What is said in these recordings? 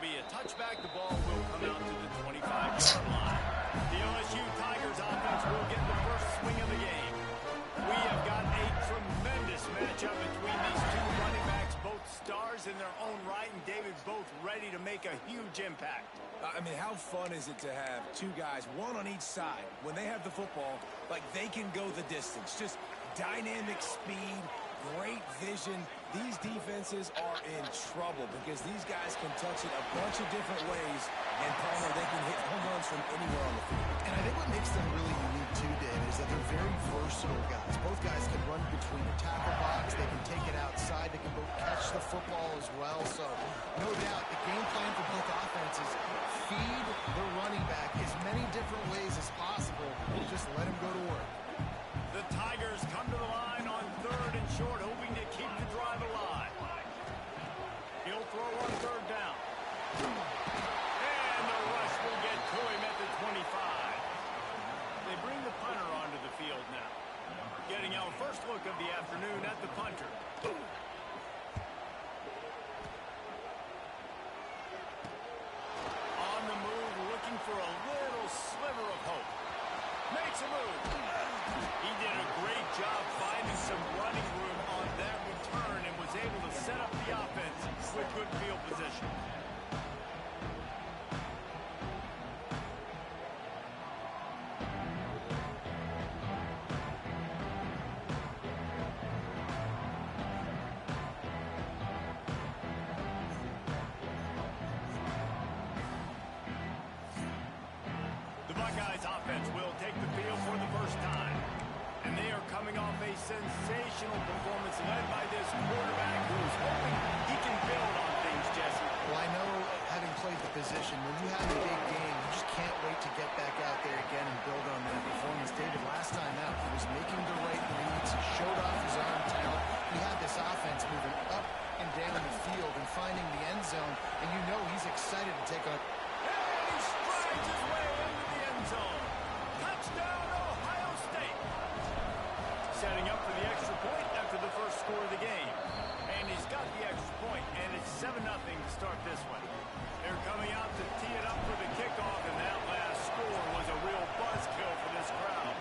be a touchback. The ball will come out to the 25-yard line. The LSU Tigers offense will get the first swing of the game. We have got a tremendous matchup between these two running backs, both stars in their own right, and David, both ready to make a huge impact. I mean, how fun is it to have two guys, one on each side, when they have the football, like they can go the distance. Just dynamic speed, great vision. These defenses are in trouble because these guys can touch it a bunch of different ways, and Palmer, they can hit home runs from anywhere on the field. And I think what makes them really unique too, David, is that they're very versatile guys. Both guys can run between the tackle box. They can take it outside. They can both catch the football as well. So, no doubt, the game plan for both offenses, feed the running back as many different ways as possible. Just let him go to work. The Tigers come to the line on 3rd and short, hoping to keep the drive alive. He'll throw on 3rd down. And the rush will get to him at the 25. They bring the punter onto the field now. Getting our first look of the afternoon at the punter. On the move, looking for a little sliver of hope. Makes a move. He did a great job finding some running room on that return and was able to set up the offense with good field position. The Buckeyes offense will take the field for the first time. And they are coming off a sensational performance led by this quarterback who's hoping he can build on things, Jesse. Well, I know, having played the position, when you have a big game, you just can't wait to get back out there again and build on that performance. David, last time out, he was making the right reads. He showed off his arm talent. He had this offense moving up and down the field and finding the end zone. And you know he's excited to take on. He strides his way into the end zone. Touchdown, Ohio State. Setting up for the extra point after the first score of the game. And he's got the extra point, and it's 7-0 to start this one. They're coming out to tee it up for the kickoff, and that last score was a real buzzkill for this crowd.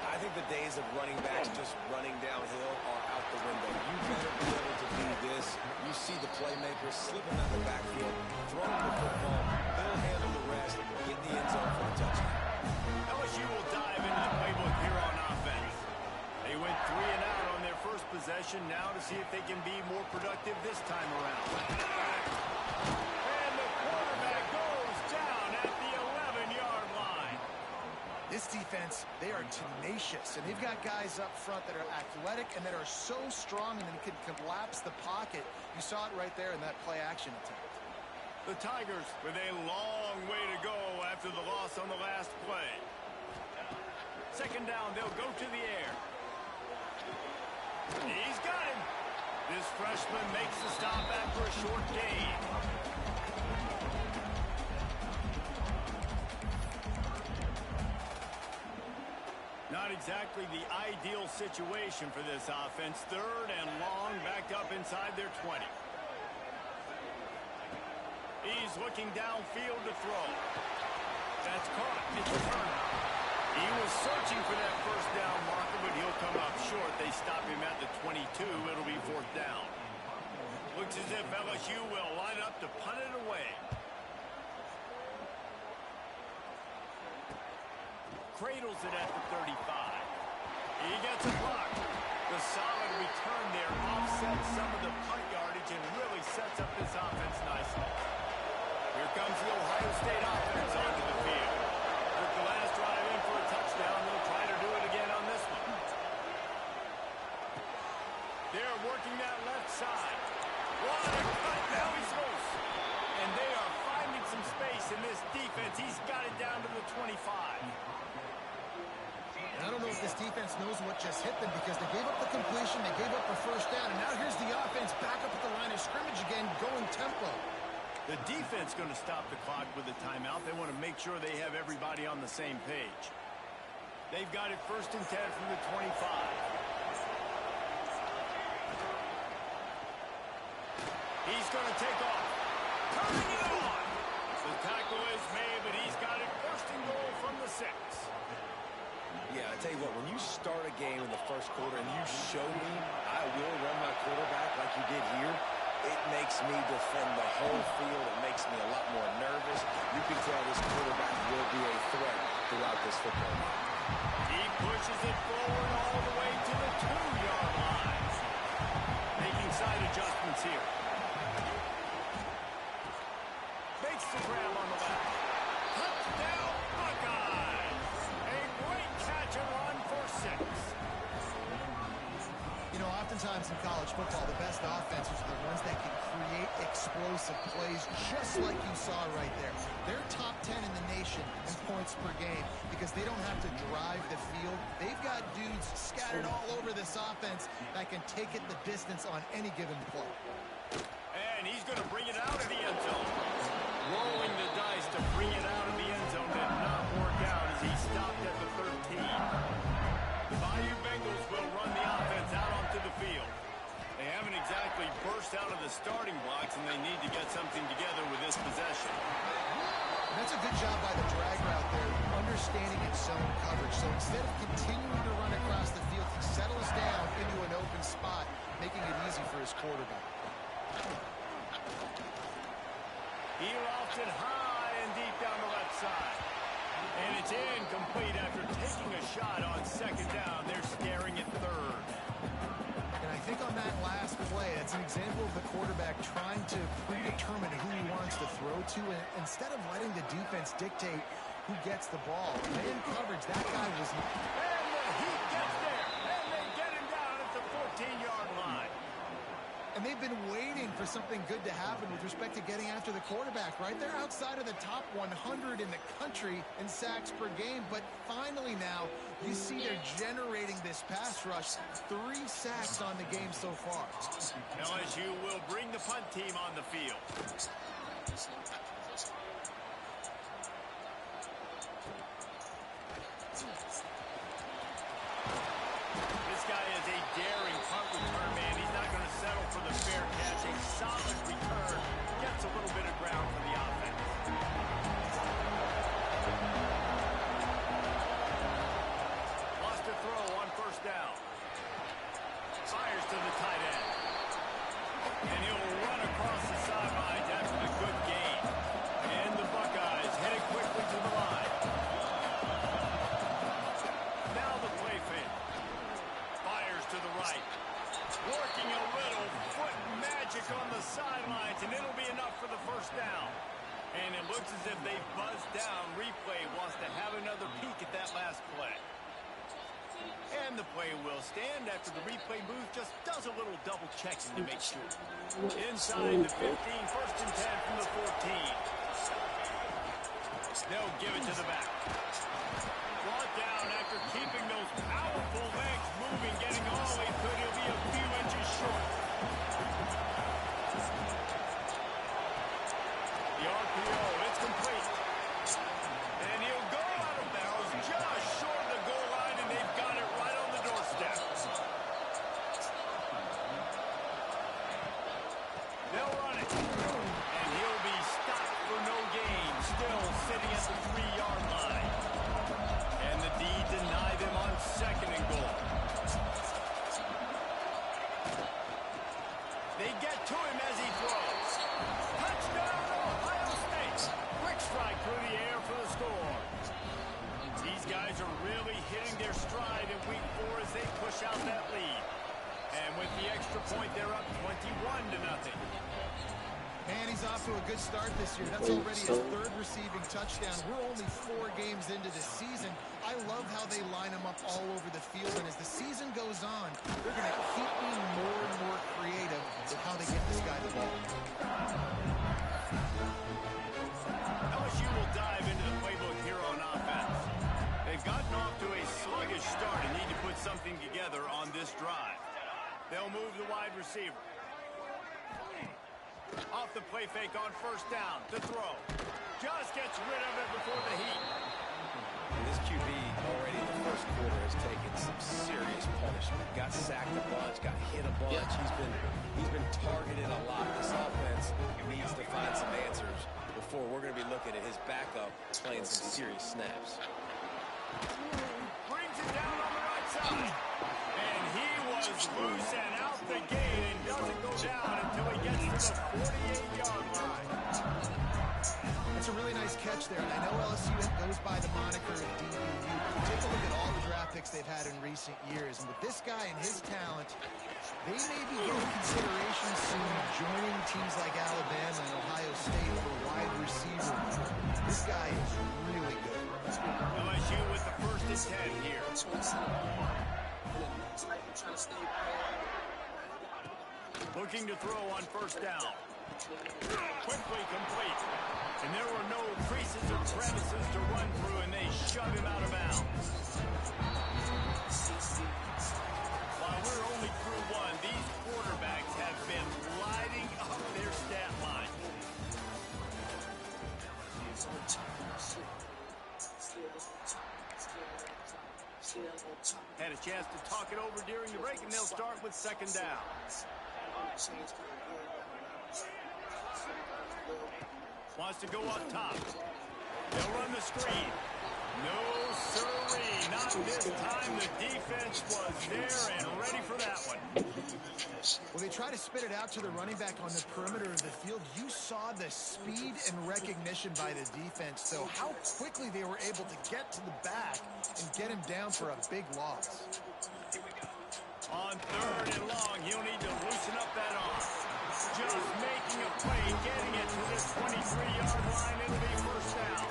I think the days of running backs just running downhill are out the window. You better be able to do this. You see the playmakers slipping out the backfield, throwing the football. They'll handle the rest, get the end zone for a touchdown. LSU will dive into the playbook here on offense. They went 3 and out on their first possession, now to see if they can be more productive this time around. And the quarterback goes down at the 11-yard line. This defense, they are tenacious, and they've got guys up front that are athletic and that are so strong and can collapse the pocket. You saw it right there in that play-action attempt. The Tigers with a long way to go after the loss on the last play. 2nd down, they'll go to the air. He's got him. This freshman makes the stop after a short gain. Not exactly the ideal situation for this offense. 3rd and long, backed up inside their 20. He's looking downfield to throw. That's caught. It's returned. He was searching for that first down marker, but he'll come up short. They stop him at the 22. It'll be 4th down. Looks as if LSU will line up to punt it away. Cradles it at the 35. He gets a block. The solid return there offsets some of the punt yardage and really sets up this offense nicely. Here comes the Ohio State offense onto the field. Took the last drive in for a touchdown. They'll try to do it again on this one. They're working that left side. What a cut. Now he's loose. And they are finding some space in this defense. He's got it down to the 25. I don't know if this defense knows what just hit them because they gave up the completion, they gave up the first down, and now here's the offense back up at the line of scrimmage again, going tempo. The defense going to stop the clock with a timeout. They want to make sure they have everybody on the same page. They've got it 1st and 10 from the 25. He's going to take off. turning it on. The tackle is made, but he's got it first and goal from the 6. Yeah, I tell you what, when you start a game in the first quarter and you show me I will run my quarterback like you did here, it makes me defend the whole field. It makes me a lot more nervous. You can tell this quarterback will be a threat throughout this football game. He pushes it forward all the way to the 2-yard line. Making side adjustments here. Makes the grab on the back. Touchdown, Buckeyes! A great catch and run for 6. You know, oftentimes in college football, the best offenses are the ones that can create explosive plays, just like you saw right there. They're top 10 in the nation in points per game because they don't have to drive the field. They've got dudes scattered all over this offense that can take it the distance on any given play. And he's going to bring it out of the end zone. Rolling the dice to bring it out of the end zone did not work out as he stopped at the 13. The Bayou Bengals will run the offense out onto the field. They haven't exactly burst out of the starting blocks, and they need to get something together with this possession. That's a good job by the drag route there, understanding its zone coverage. So instead of continuing to run across the field, he settles down into an open spot, making it easy for his quarterback. He lofts it high and deep down the left side. And it's incomplete after taking a shot on 2nd down. They're staring at 3rd. And I think on that last play, that's an example of the quarterback trying to predetermine who he wants to throw to, and instead of letting the defense dictate who gets the ball. Man coverage, that guy was... And the Heat gets there, and they get him down at the 14-yard line. And they've been waiting for something good to happen with respect to getting after the quarterback, right? They're outside of the top 100 in the country in sacks per game, but finally now, you see they're generating this pass rush. 3 sacks on the game so far. LSU will bring the punt team on the field. This guy is a daring punt return man. He's not going to settle for the fair catch. A solid return. Gets a little bit of ground for the offense. Lost a throw on 1st down. Fires to the tight end. And he'll run across the sidelines after the good gain. And the Buckeyes headed quickly to the line. Now the play fake. Fires to the right. Working a little foot magic on the sidelines, and it'll be enough for the 1st down. And it looks as if they buzzed down. Replay wants to have another peek at that last play. And the play will stand after the replay booth just does a little double checking to make sure. Inside the 15, 1st and 10 from the 14. They'll give it to the back. Brought down after keeping those powerful legs moving, getting all he could. He'll be a few inches short. The RPO, it's complete. And he'll go out of bounds just short of the goal line, and they've got it right on the doorstep. They'll run it. And he'll be stopped for no gain, still sitting at the 3-yard line. And the D deny them on 2nd and goal. They get to him as he throws. Touchdown, Ohio State. Quick strike through the air for the score. These guys are really hitting their stride in week 4 as they push out that lead. And with the extra point, they're up 21-0. Man, he's off to a good start this year. That's already his 3rd receiving touchdown. We're only 4 games into the season. I love how they line him up all over the field. And as the season goes on, they're going to keep being more and more creative with how they get this guy the ball. LSU will dive into the playbook here on offense. They've gotten off to a sluggish start and need to put something together on this drive. They'll move the wide receiver. Off the play fake on 1st down. The throw. Just gets rid of it before the Heat. This QB already in the first quarter has taken some serious punishment. Got sacked a bunch, got hit a bunch. He's been targeted a lot. This offense needs to find some answers before we're going to be looking at his backup playing some serious snaps. Brings it down on the right side. And he was loose and out the gate and doesn't go down until he gets to the 48-yard line. That's a really nice catch there, and I know LSU goes by the moniker of DBU. Take a look at all the draft picks they've had in recent years, and with this guy and his talent, they may be getting consideration soon, joining teams like Alabama and Ohio State for a wide receiver. This guy is really good. LSU with the first and 10 here. Looking to throw on first down. Quickly complete. And there were no creases or crevices to run through, and they shoved him out of bounds. While we're only through one, these quarterbacks have been lighting up their stat line. Had a chance to talk it over during the break, and they'll start with second down. Wants to go up top. They'll run the screen. No sirree. Not this time. The defense was there and ready for that one. Well, they try to spit it out to the running back on the perimeter of the field. You saw the speed and recognition by the defense, though, how quickly they were able to get to the back and get him down for a big loss. On third and long, he'll need to loosen up that arm. Just making a play, getting it to this 23-yard line. It'll be first down.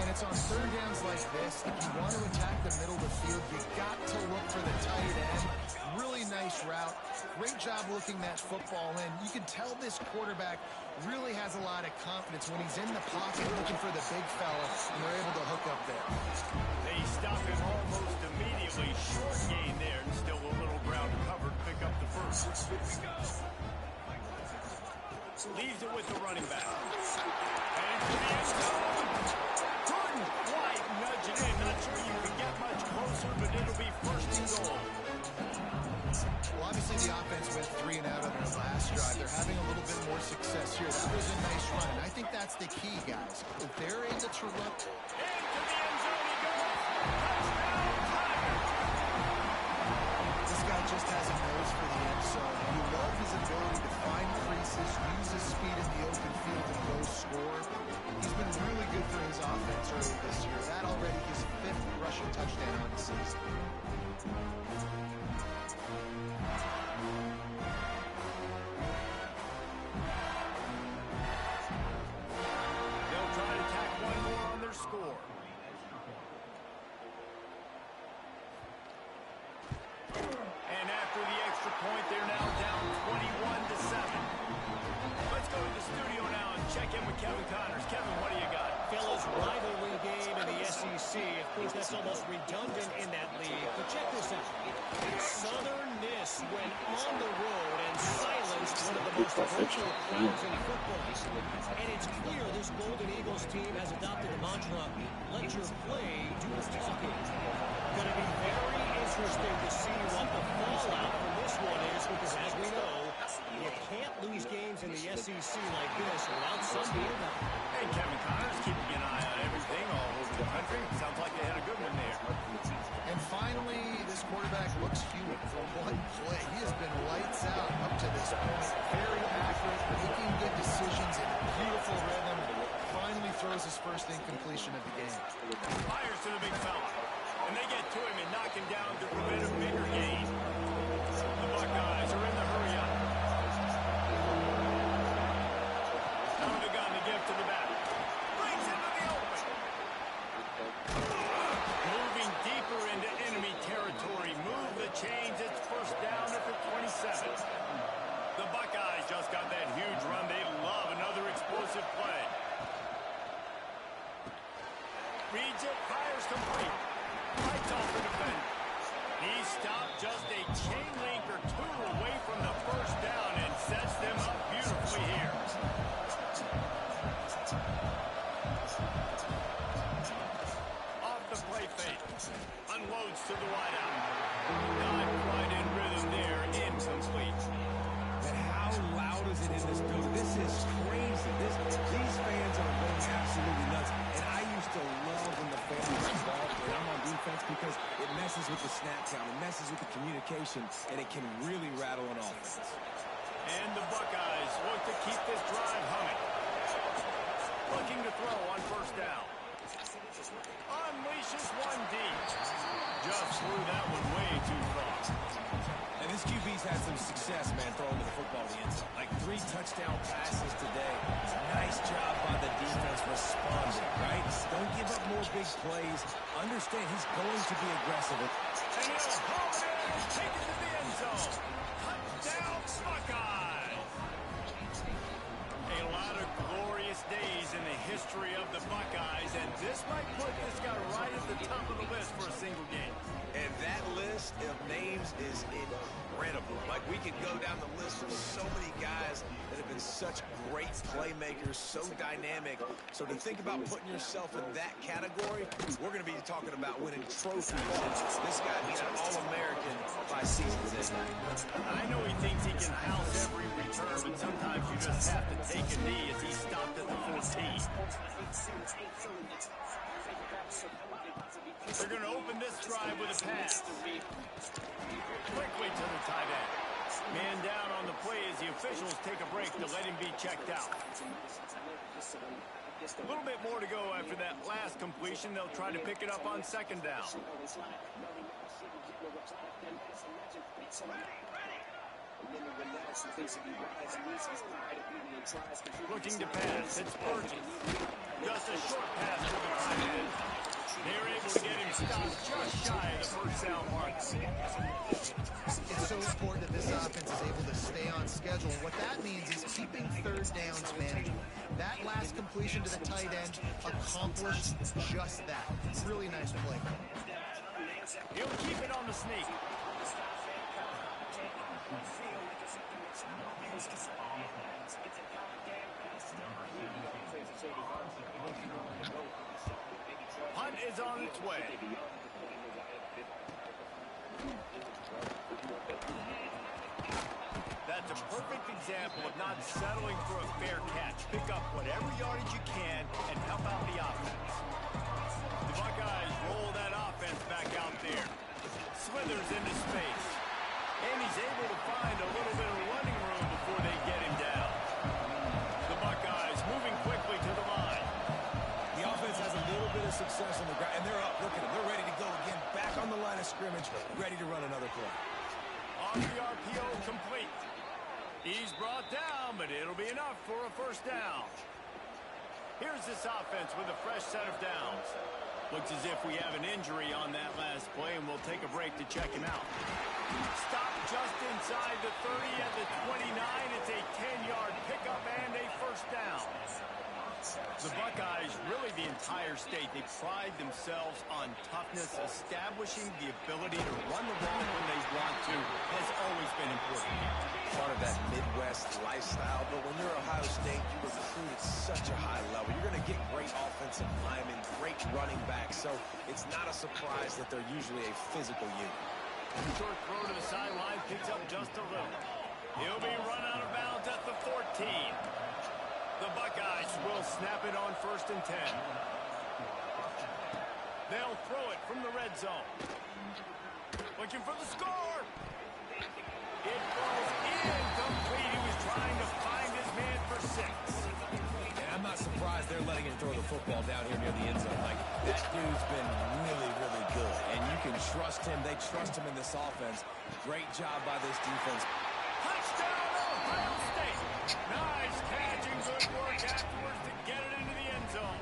And it's on third downs like this. If you want to attack the middle of the field, you got to look for the tight end. Really nice route. Great job looking that football in. You can tell this quarterback really has a lot of confidence when he's in the pocket looking for the big fella, and they're able to hook up there. They stop him almost immediately. Short gain there, and still a little ground covered. Pick up the first. Leaves it with the running back. And to the end zone. Couldn't quite nudge it in. Not sure you can get much closer, but it'll be first and goal. Well, obviously the offense went 3 and out on their last drive. They're having a little bit more success here. That was a nice run, and I think that's the key, guys. If they're able to run... Into the end zone he goes. Touchdown, Tigers. This guy just has a nose for the end zone. You love his ability to find creases, use his speed in the open field, and go score. He's been really good for his offense early this year. That already his 5th rushing touchdown on the season. They'll try to tack one more on their score. And after the extra point, they're now down 21-7. Let's go to the studio now and check in with Kevin Connors. Kevin, what do you got? Fellas, rivalry game in the SEC. Of course, that's almost redundant in that league. But check this out. Southern Miss went on the road and silenced one of the most vocal crowds in football. And it's clear this Golden Eagles team has adopted the mantra, let your play do the talking. Going to be very interesting to see what the fallout from this one is, because as we know, you can't lose games in the SEC like this without some build-up. Hey, Kevin Connors, keeping an eye on everything all over the country. Sounds like they had a good one there. And finally, this quarterback looks human for one play. He has been lights out up to this point. Very accurate, making good decisions in beautiful rhythm. Finally throws his first incompletion of the game. Fires to the big fella. And they get to him and knock him down to prevent a bigger gain. The Buckeyes are in the hurry-up. Out of the gun to give to the back. Brings into the open. Moving deeper into enemy territory. Move the chains. It's first down at the 27. The Buckeyes just got that huge run. They love another explosive play. Reads it. Fires complete. Fights off the defender. He stopped just a chain link or two away from the first down and sets them up beautifully here. the play fake. Unloads to the wideout. Not quite in rhythm there. Incomplete. And how loud is it in this building? This is crazy. These fans are going absolutely nuts. And I used to love when the fans are involved when I'm on defense because it messes with the snap count. It messes with the communication, and it can really rattle an offense. And the Buckeyes look to keep this drive humming. Looking to throw on first down. Unleashes one deep. Just threw that one way too far. And this QB's had some success, man, throwing the football to the end zone. Like 3 touchdown passes today. Nice job by the defense responding, right? Don't give up more big plays. Understand he's going to be aggressive. And he'll hold it and take it to the end zone. Touchdown, Buckeyes! A lot of glorious days in the history of the Buckeyes, and this might put this guy right at the top of the list for a single game. And that list of names is incredible. Like, we could go down the list of so many guys that have been such great playmakers, so dynamic. So to think about putting yourself in that category, we're going to be talking about winning trophies. This guy being an All-American by season this night. I know he thinks he can house every return, but sometimes you just have to take a knee as he stopped at the 14. They're going to open this drive with a pass. Quickly to the tight end. Man down on the play as the officials take a break to let him be checked out. A little bit more to go after that last completion. They'll try to pick it up on second down. Looking to pass. It's Burgess. Just a short pass to the tight end. They're able to get him stopped just shy of the first down mark. It's so important that this offense is able to stay on schedule. What that means is keeping third downs manageable. That last completion to the tight end accomplished just that. Really nice play. He'll keep it on the sneak. Hunt is on its way. That's a perfect example of not settling for a fair catch. Pick up whatever yardage you can and help out the offense. The Buckeyes roll that offense back out there. Slithers into space. And he's able to find a little bit of running room before they get him down. The Buckeyes moving quickly to the line. The offense has a little bit of success on the ground, and they're up. Look at them. They're ready to go again. Back on the line of scrimmage, ready to run another play. On the RPO complete. He's brought down, but it'll be enough for a first down. Here's this offense with a fresh set of downs. Looks as if we have an injury on that last play, and we'll take a break to check him out. Stop just inside the 30 at the 29. It's a 10-yard pickup and a first down. The Buckeyes, really the entire state, they pride themselves on toughness. Establishing the ability to run the ball when they want to has always been important. Part of that Midwest lifestyle, but when you're Ohio State, you recruit at such a high level. You're going to get great offensive linemen, great running backs, so it's not a surprise that they're usually a physical unit. Short throw to the sideline, picks up just a little. He'll be run out of bounds at the 14. The Buckeyes will snap it on 1st and 10. They'll throw it from the red zone. Looking for the score. It falls incomplete. He was trying to find his man for 6. And I'm not surprised they're letting him throw the football down here near the end zone. Like, that dude's been really, really good. And you can trust him. They trust him in this offense. Great job by this defense. Touchdown, Ohio State. Nice catch and good work afterwards to get it into the end zone.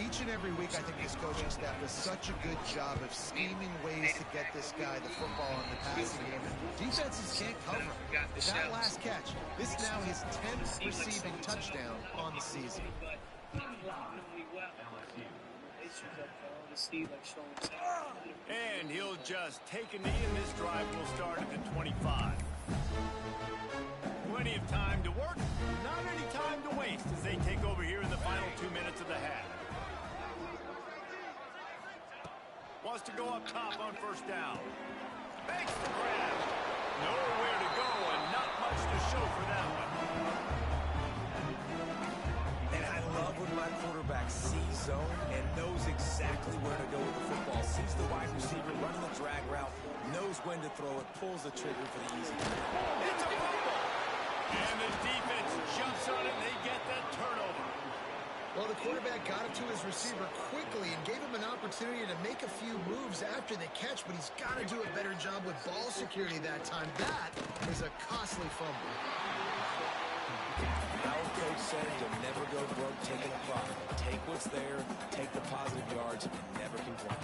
Each and every week, I think this coaching staff does such a good job of scheming ways to get this guy the football in the passing game. Defenses can't cover him. That last catch, this now his 10th receiving touchdown on the season. And he'll just take a knee, and this drive will start at the 25. Plenty of time to work, not any time to waste as they take over here in the final 2 minutes of the half. to go up top on first down. Makes the grab. Nowhere to go and not much to show for that one. And I love when my quarterback sees zone and knows exactly where to go with the football. Sees the wide receiver running the drag route, knows when to throw it, pulls the trigger for the easy play. It's a fumble. And the defense jumps on it and they get that turnover. Well, the quarterback got it to his receiver quickly and gave him an opportunity to make a few moves after the catch, but he's got to do a better job with ball security that time. That is a costly fumble. Our coach said you'll never go broke taking a profit. Take what's there, take the positive yards, and never complain.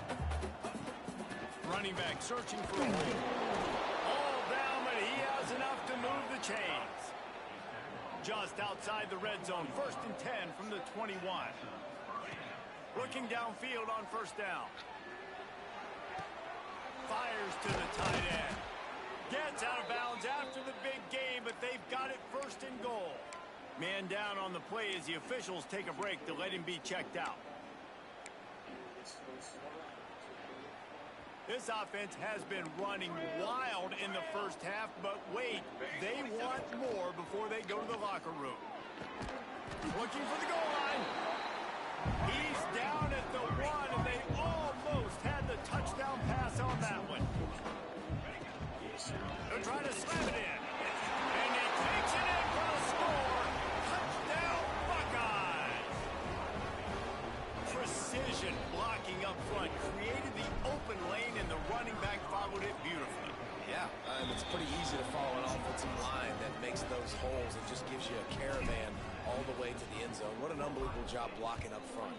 Running back searching for a hole. All down, but he has enough to move the chains. Just outside the red zone, 1st and 10 from the 21. Looking downfield on first down. Fires to the tight end. Gets out of bounds after the big game, but they've got it 1st and goal. Man down on the play as the officials take a break to let him be checked out. This offense has been running wild in the first half, but wait, they want more before they go to the locker room. Looking for the goal line. He's down at the 1, and they almost had the touchdown pass on that one. They're trying to slam it in. And he takes it in for the score. Touchdown, Buckeyes. Precision blocking up front created the open lane, and the running back followed it beautifully. Yeah, it's pretty easy to follow an offensive line that makes those holes and just gives you a caravan all the way to the end zone. What an unbelievable job blocking up front.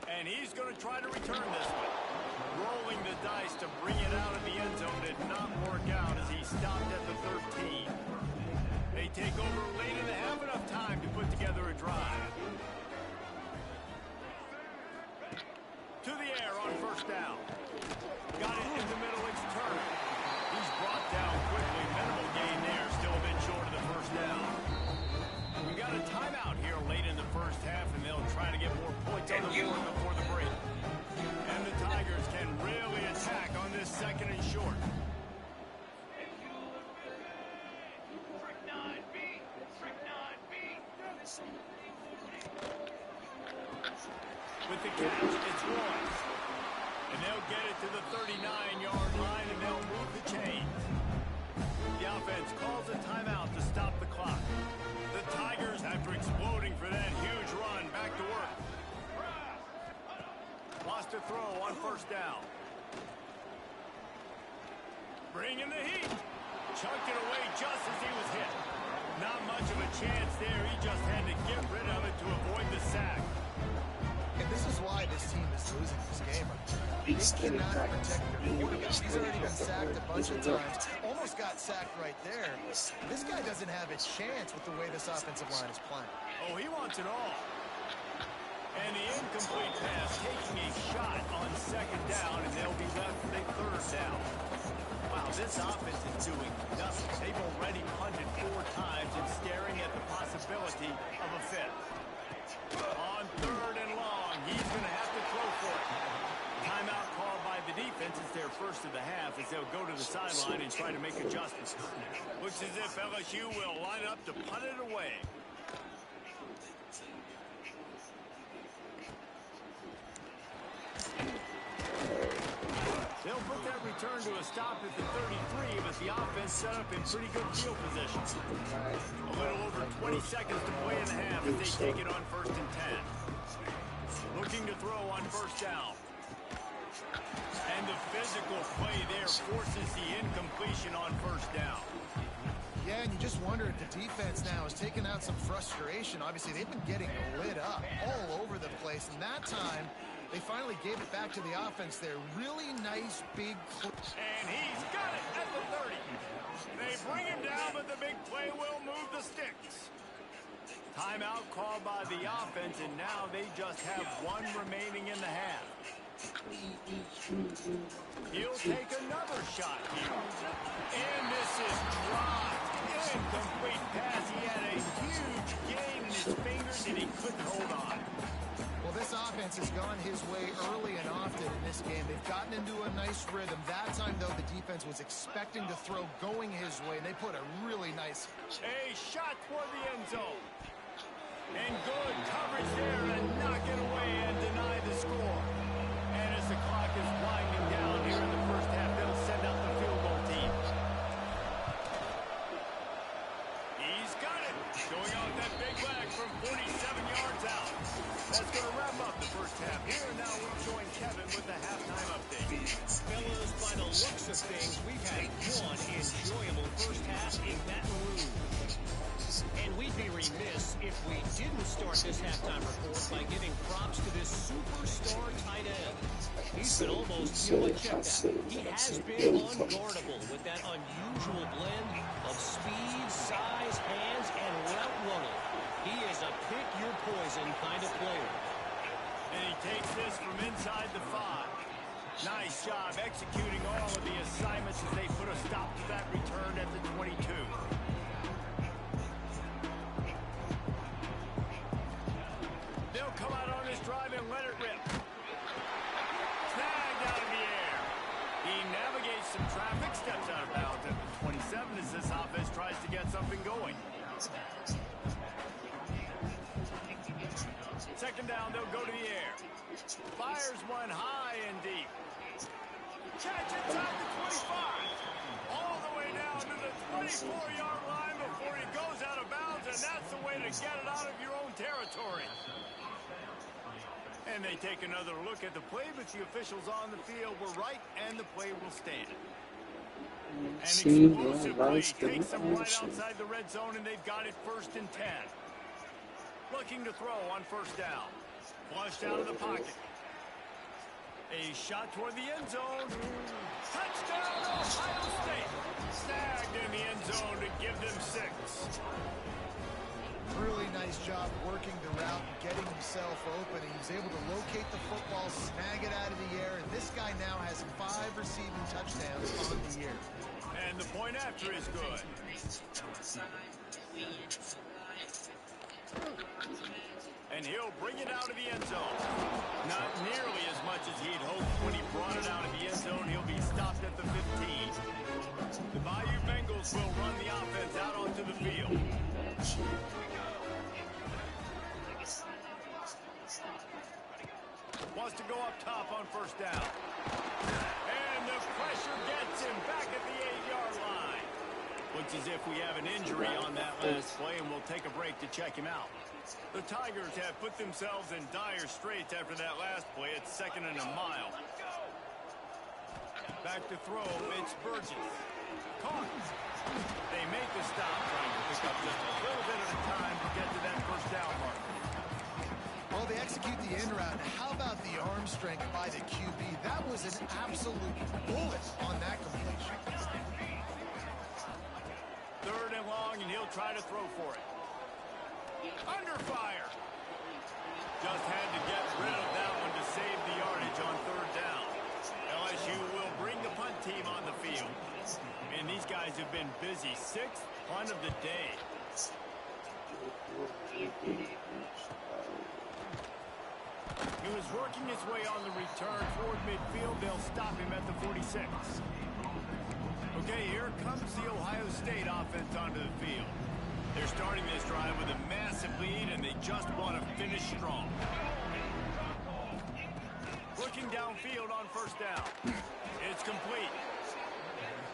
And he's going to try to return this one. Rolling the dice to bring it out of the end zone did not work out as he stopped at the 13. They take over late and have enough time to put together a drive. To the air on first down. Got it in the middle, it's Turner. He's brought down quickly. Minimal gain there, still a bit short of the first down. We got a timeout here late in the first half, and they'll try to get more points on the board before the break. And the Tigers can really attack on this 2nd and short. With the catch, it's Royce. And they'll get it to the 39-yard line, and they'll move the chains. The offense calls a timeout to stop the clock. The Tigers, after exploding for that huge run, back to work. Lost a throw on first down. Bringing the heat. Chucked it away just as he was hit. Not much of a chance there. He just had to get rid of it to avoid the sack. And this is why this team is losing this game. They cannot protect their quarterback. He's already been sacked a bunch of times. Almost got sacked right there. This guy doesn't have a chance with the way this offensive line is playing. Oh, he wants it all. And the incomplete pass taking a shot on 2nd down, and they'll be left with a 3rd down. Wow, this offense is doing nothing. They've already punted 4 times and staring at the possibility of a 5th. On 3rd and long, he's going to have to throw for it. Timeout called by the defense. It's their first of the half as they'll go to the sideline and try to make adjustments. Looks as if LSU will line up to punt it away. They'll put that return to a stop at the 33, but the offense set up in pretty good field position. A little over 20 seconds to play in the half as they take it on 1st and 10. Looking to throw on first down. And the physical play there forces the incompletion on first down. Yeah, and you just wonder if the defense now is taking out some frustration. Obviously, they've been getting lit up all over the place, and that time they finally gave it back to the offense there. Really nice, big... And he's got it at the 30. They bring him down, but the big play will move the sticks. Timeout called by the offense, and now they just have 1 remaining in the half. He'll take another shot here. And this is dropped. Incomplete pass. He had a huge gain in his fingers, and he couldn't hold on. Well, this offense offense has gone his way early and often in this game. They've gotten into a nice rhythm. That time, though, the defense was expecting to throw going his way, and they put a really nice... A shot toward the end zone. And good coverage there and knock it away and deny the score. And as the clock is winding down here in the first half, they'll send out the field goal team. He's got it. Going out that big leg from 47 yards out. That's going to wrap up the first half. Here now we join Kevin with the halftime update. Fellas, by the looks of things, we've had one enjoyable first half in Baton Rouge. And we'd be remiss if we didn't start this halftime report by giving props to this superstar tight end. He's been almost, check that. He has been unguardable with that unusual blend of speed, size, hands, and route running. He is a pick-your-poison kind of player. And he takes this from inside the 5. Nice job executing all of the assignments as they put a stop to that return at the 22. They'll come out on this drive and let it rip. Snagged out of the air. He navigates some traffic, steps out of bounds at the 27 as this offense tries to get something going. Second down, they'll go to the air. Fires one high and deep. Catch inside the 25. All the way down to the 24-yard line before he goes out of bounds, and that's the way to get it out of your own territory. And they take another look at the play, but the officials on the field were right, and the play will stand. An explosive play takes them right outside the red zone, and they've got it 1st and 10. Looking to throw on first down. Flushed out of the pocket. A shot toward the end zone. Touchdown, Ohio State. Snagged in the end zone to give them 6. Really nice job working the route and getting himself open. He was able to locate the football, snag it out of the air, and this guy now has 5 receiving touchdowns on the year. And the point after is good. And he'll bring it out of the end zone. Not nearly as much as he'd hoped when he brought it out of the end zone. He'll be stopped at the 15. The Bayou Bengals will run the offense out onto the field. Wants to go up top on first down. And the pressure gets him back at the 8-yard line. Looks as if we have an injury on that last play, and we'll take a break to check him out. The Tigers have put themselves in dire straits after that last play. It's 2nd and a mile. Back to throw, it's Burgess. Caught. They make the stop, trying to pick up just a little bit at a time to get to that first down mark. Well, they execute the in route. Now, how about the arm strength by the QB? That was an absolute bullet on that completion. 3rd and long, and he'll try to throw for it. Under fire. Just had to get rid of that one to save the yardage on 3rd down. LSU will bring the punt team on the field. And these guys have been busy. 6th punt of the day. He was working his way on the return toward midfield. They'll stop him at the 46. Okay, here comes the Ohio State offense onto the field. They're starting this drive with a massive lead, and they just want to finish strong. Looking downfield on first down. It's complete.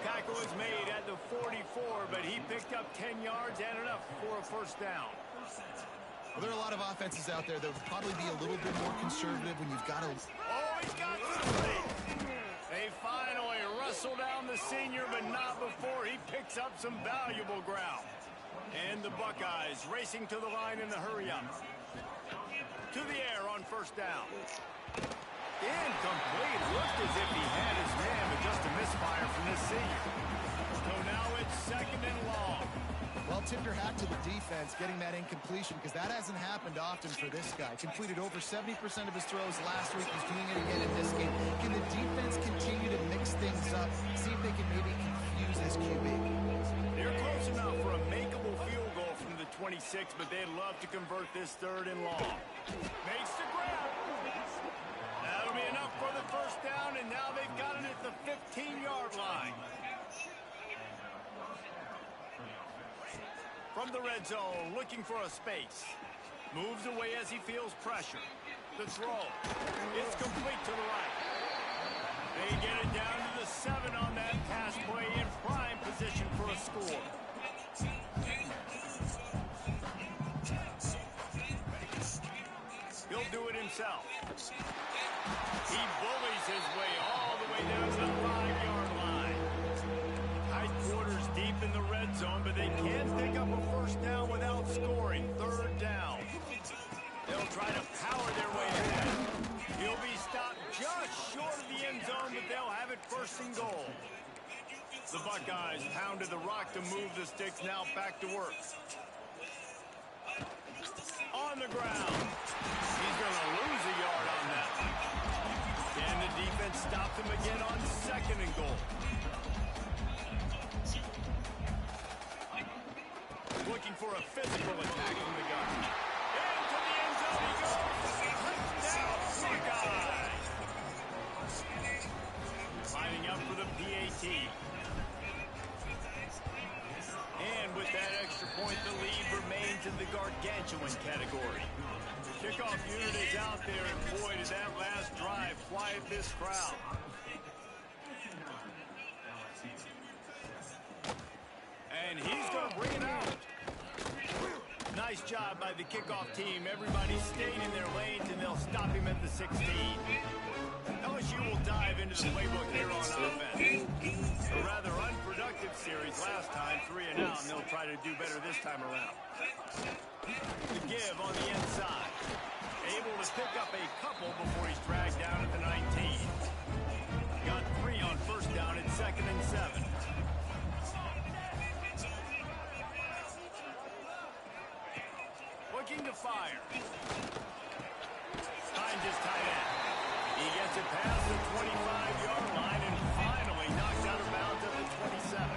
Tackle is made at the 44, but he picked up 10 yards and enough for a first down. Well, there are a lot of offenses out there that would probably be a little bit more conservative when you've got to... Oh, he's got something. They finally wrestle down the senior, but not before he picks up some valuable ground. And the Buckeyes racing to the line in the hurry-up. To the air on first down. Incomplete. Looked as if he had his man, but just a misfire from this senior. So now it's 2nd and long. Well, tip your hat to the defense getting that incompletion, because that hasn't happened often for this guy. Completed over 70% of his throws last week. He's doing it again in this game. Can the defense continue to mix things up? See if they can maybe confuse this QB. They're close enough for a makeable field goal from the 26, but they'd love to convert this 3rd and long. Makes the grab. first down, and now they've got it at the 15-yard line. From the red zone, looking for a space. Moves away as he feels pressure. The throw. It's complete to the right. They get it down to the 7 on that pass play in prime position for a score. He'll do it himself. He bullies his way all the way down to the 5-yard line. Tight quarters deep in the red zone, but they can't pick up a first down without scoring. Third down. They'll try to power their way ahead. He'll be stopped just short of the end zone, but they'll have it first and goal. The Buckeyes pounded the rock to move the sticks, now back to work. On the ground. He's going to lose a yard on that. And the defense stopped him again on second and goal. Looking for a physical attack from the gun. Into the end zone he goes. Touchdown, Buckeyes. Lining up for the PAT. And with that extra point, the lead remains in the gargantuan category. Kickoff unit is out there, and boy, did that last drive quiet this crowd. And he's going to bring it out. Nice job by the kickoff team. Everybody stayed in their lanes, and they'll stop him at the 16. LSU will dive into the playbook here on offense. A rather unproductive series last time, 3 and out, and they'll try to do better this time around. The give on the inside. Able to pick up a couple before he's dragged down at the 19. Got 3 on first down at 2nd and 7. Looking to fire. Finds his tight end. He gets it past the 25-yard line and finally knocked out of bounds at the 27.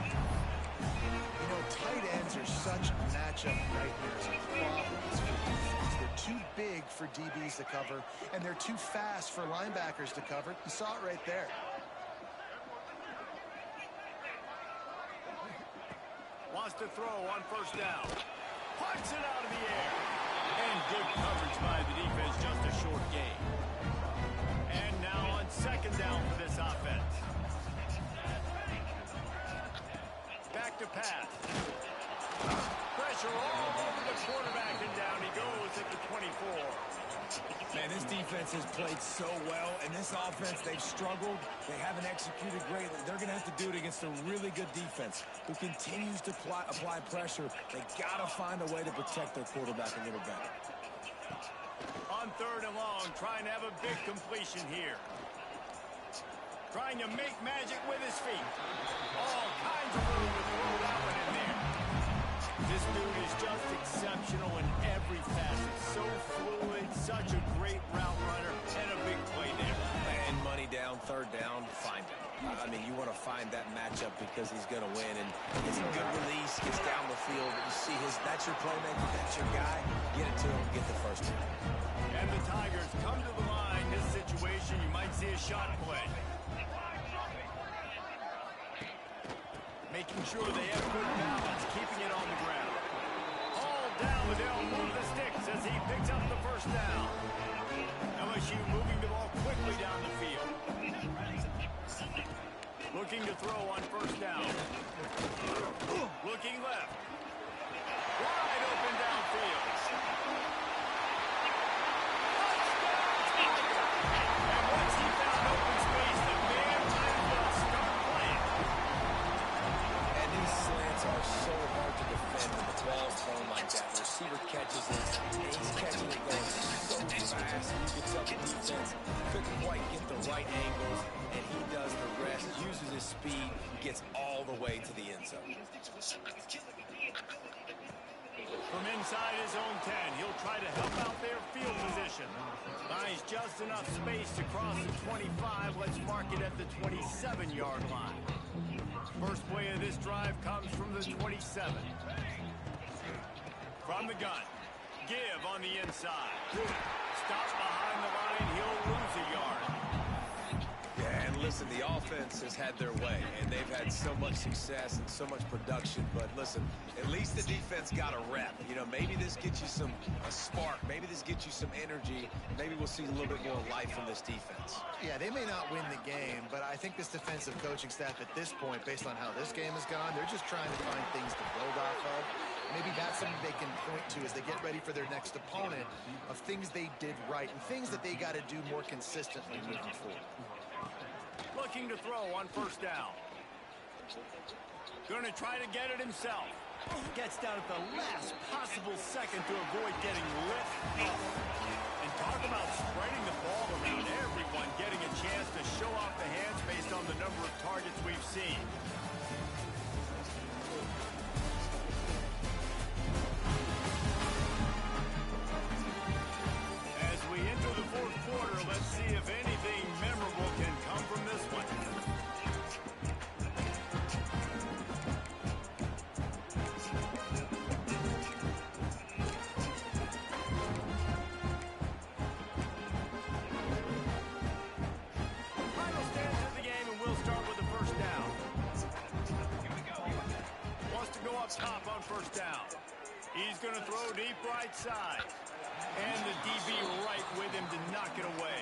You know, tight ends are such matchup nightmares and problems for defense. They're too big for DBs to cover, and they're too fast for linebackers to cover. You saw it right there. Wants to throw on first down. Punts it out of the air. And good coverage by the defense, just a short gain. And now on second down for this offense. Back to pass. Pressure all over the quarterback, and down he goes at the 24. Man, this defense has played so well, and this offense, they've struggled. They haven't executed greatly. They're going to have to do it against a really good defense who continues to apply pressure. They got to find a way to protect their quarterback a little better. On third and long, trying to have a big completion here. Trying to make magic with his feet. All kinds of room to throw that one in there. This dude is just exceptional in every facet. So fluid, such a great route runner, and a big play there. And money down, third down, find him. I mean, you want to find that matchup because he's going to win. And it's a good release, gets down the field. You see that's your playmaker, that's your guy. Get it to him, get the first one. And the Tigers come to the line. This situation, you might see a shot play. Making sure they have good balance, keeping it on the ground. All down, but they'll move the sticks as he picks up the first down. LSU moving the ball quickly down the field. Looking to throw on first down. Looking left. Wide open downfield. And once he found open space, the man might as well start playing. And these slants are so hard to defend when the ball's thrown like that. The receiver catches it, and he's catching it going so fast. He gets up the defense, couldn't quite get the right angles, and he does the rest, uses his speed, gets all the way to the end zone. From inside his own 10, he'll try to help out their field position. Finds just enough space to cross the 25. Let's mark it at the 27-yard line. First play of this drive comes from the 27. From the gun. Give on the inside. Stops behind the line. He'll lose a yard. listen, the offense has had their way, and they've had so much success and so much production. But listen, at least the defense got a rep. You know, maybe this gets you a spark. Maybe this gets you some energy. Maybe we'll see a little bit more life from this defense. Yeah, they may not win the game, but I think this defensive coaching staff at this point, based on how this game has gone, they're just trying to find things to build off of. Maybe that's something they can point to as they get ready for their next opponent of things they did right and things that they got to do more consistently moving forward. Looking to throw on first down. Going to try to get it himself. Gets down at the last possible second to avoid getting lit up. And talk about spreading the ball around, everyone getting a chance to show off the hands based on the number of targets we've seen. As we enter the fourth quarter, let's see if anything memorable can come from this one. Final stands of the game, and we'll start with the first down. Wants to go up top on first down. He's going to throw deep right side. And the DB right with him to knock it away.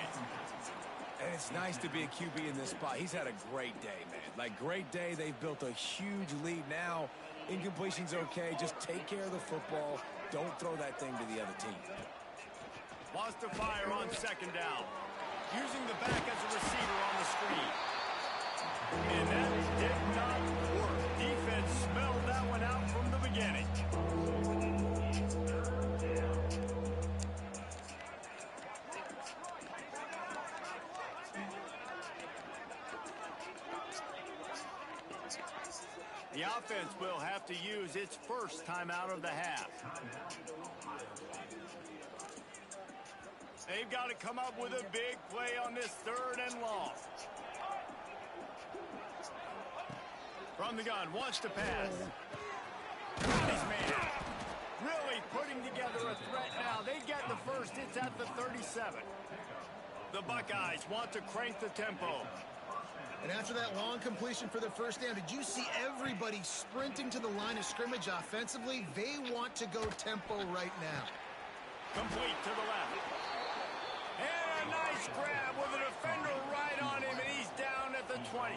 And it's nice to be a QB in this spot. He's had a great day, man. Like, great day. They've built a huge lead now. Incompletion's okay. Just take care of the football. Don't throw that thing to the other team. Wants to fire on second down. Using the back as a receiver on the screen. And that did not work. Defense smelled that one out from the beginning. The offense will have to use its first timeout of the half. They've got to come up with a big play on this third and long. From the gun, wants to pass. Got his man. Really putting together a threat now. They get the first. It's at the 37. The Buckeyes want to crank the tempo. And after that long completion for the first down, did you see everybody sprinting to the line of scrimmage offensively? They want to go tempo right now. Complete to the left. And a nice grab with a defender right on him, and he's down at the 20.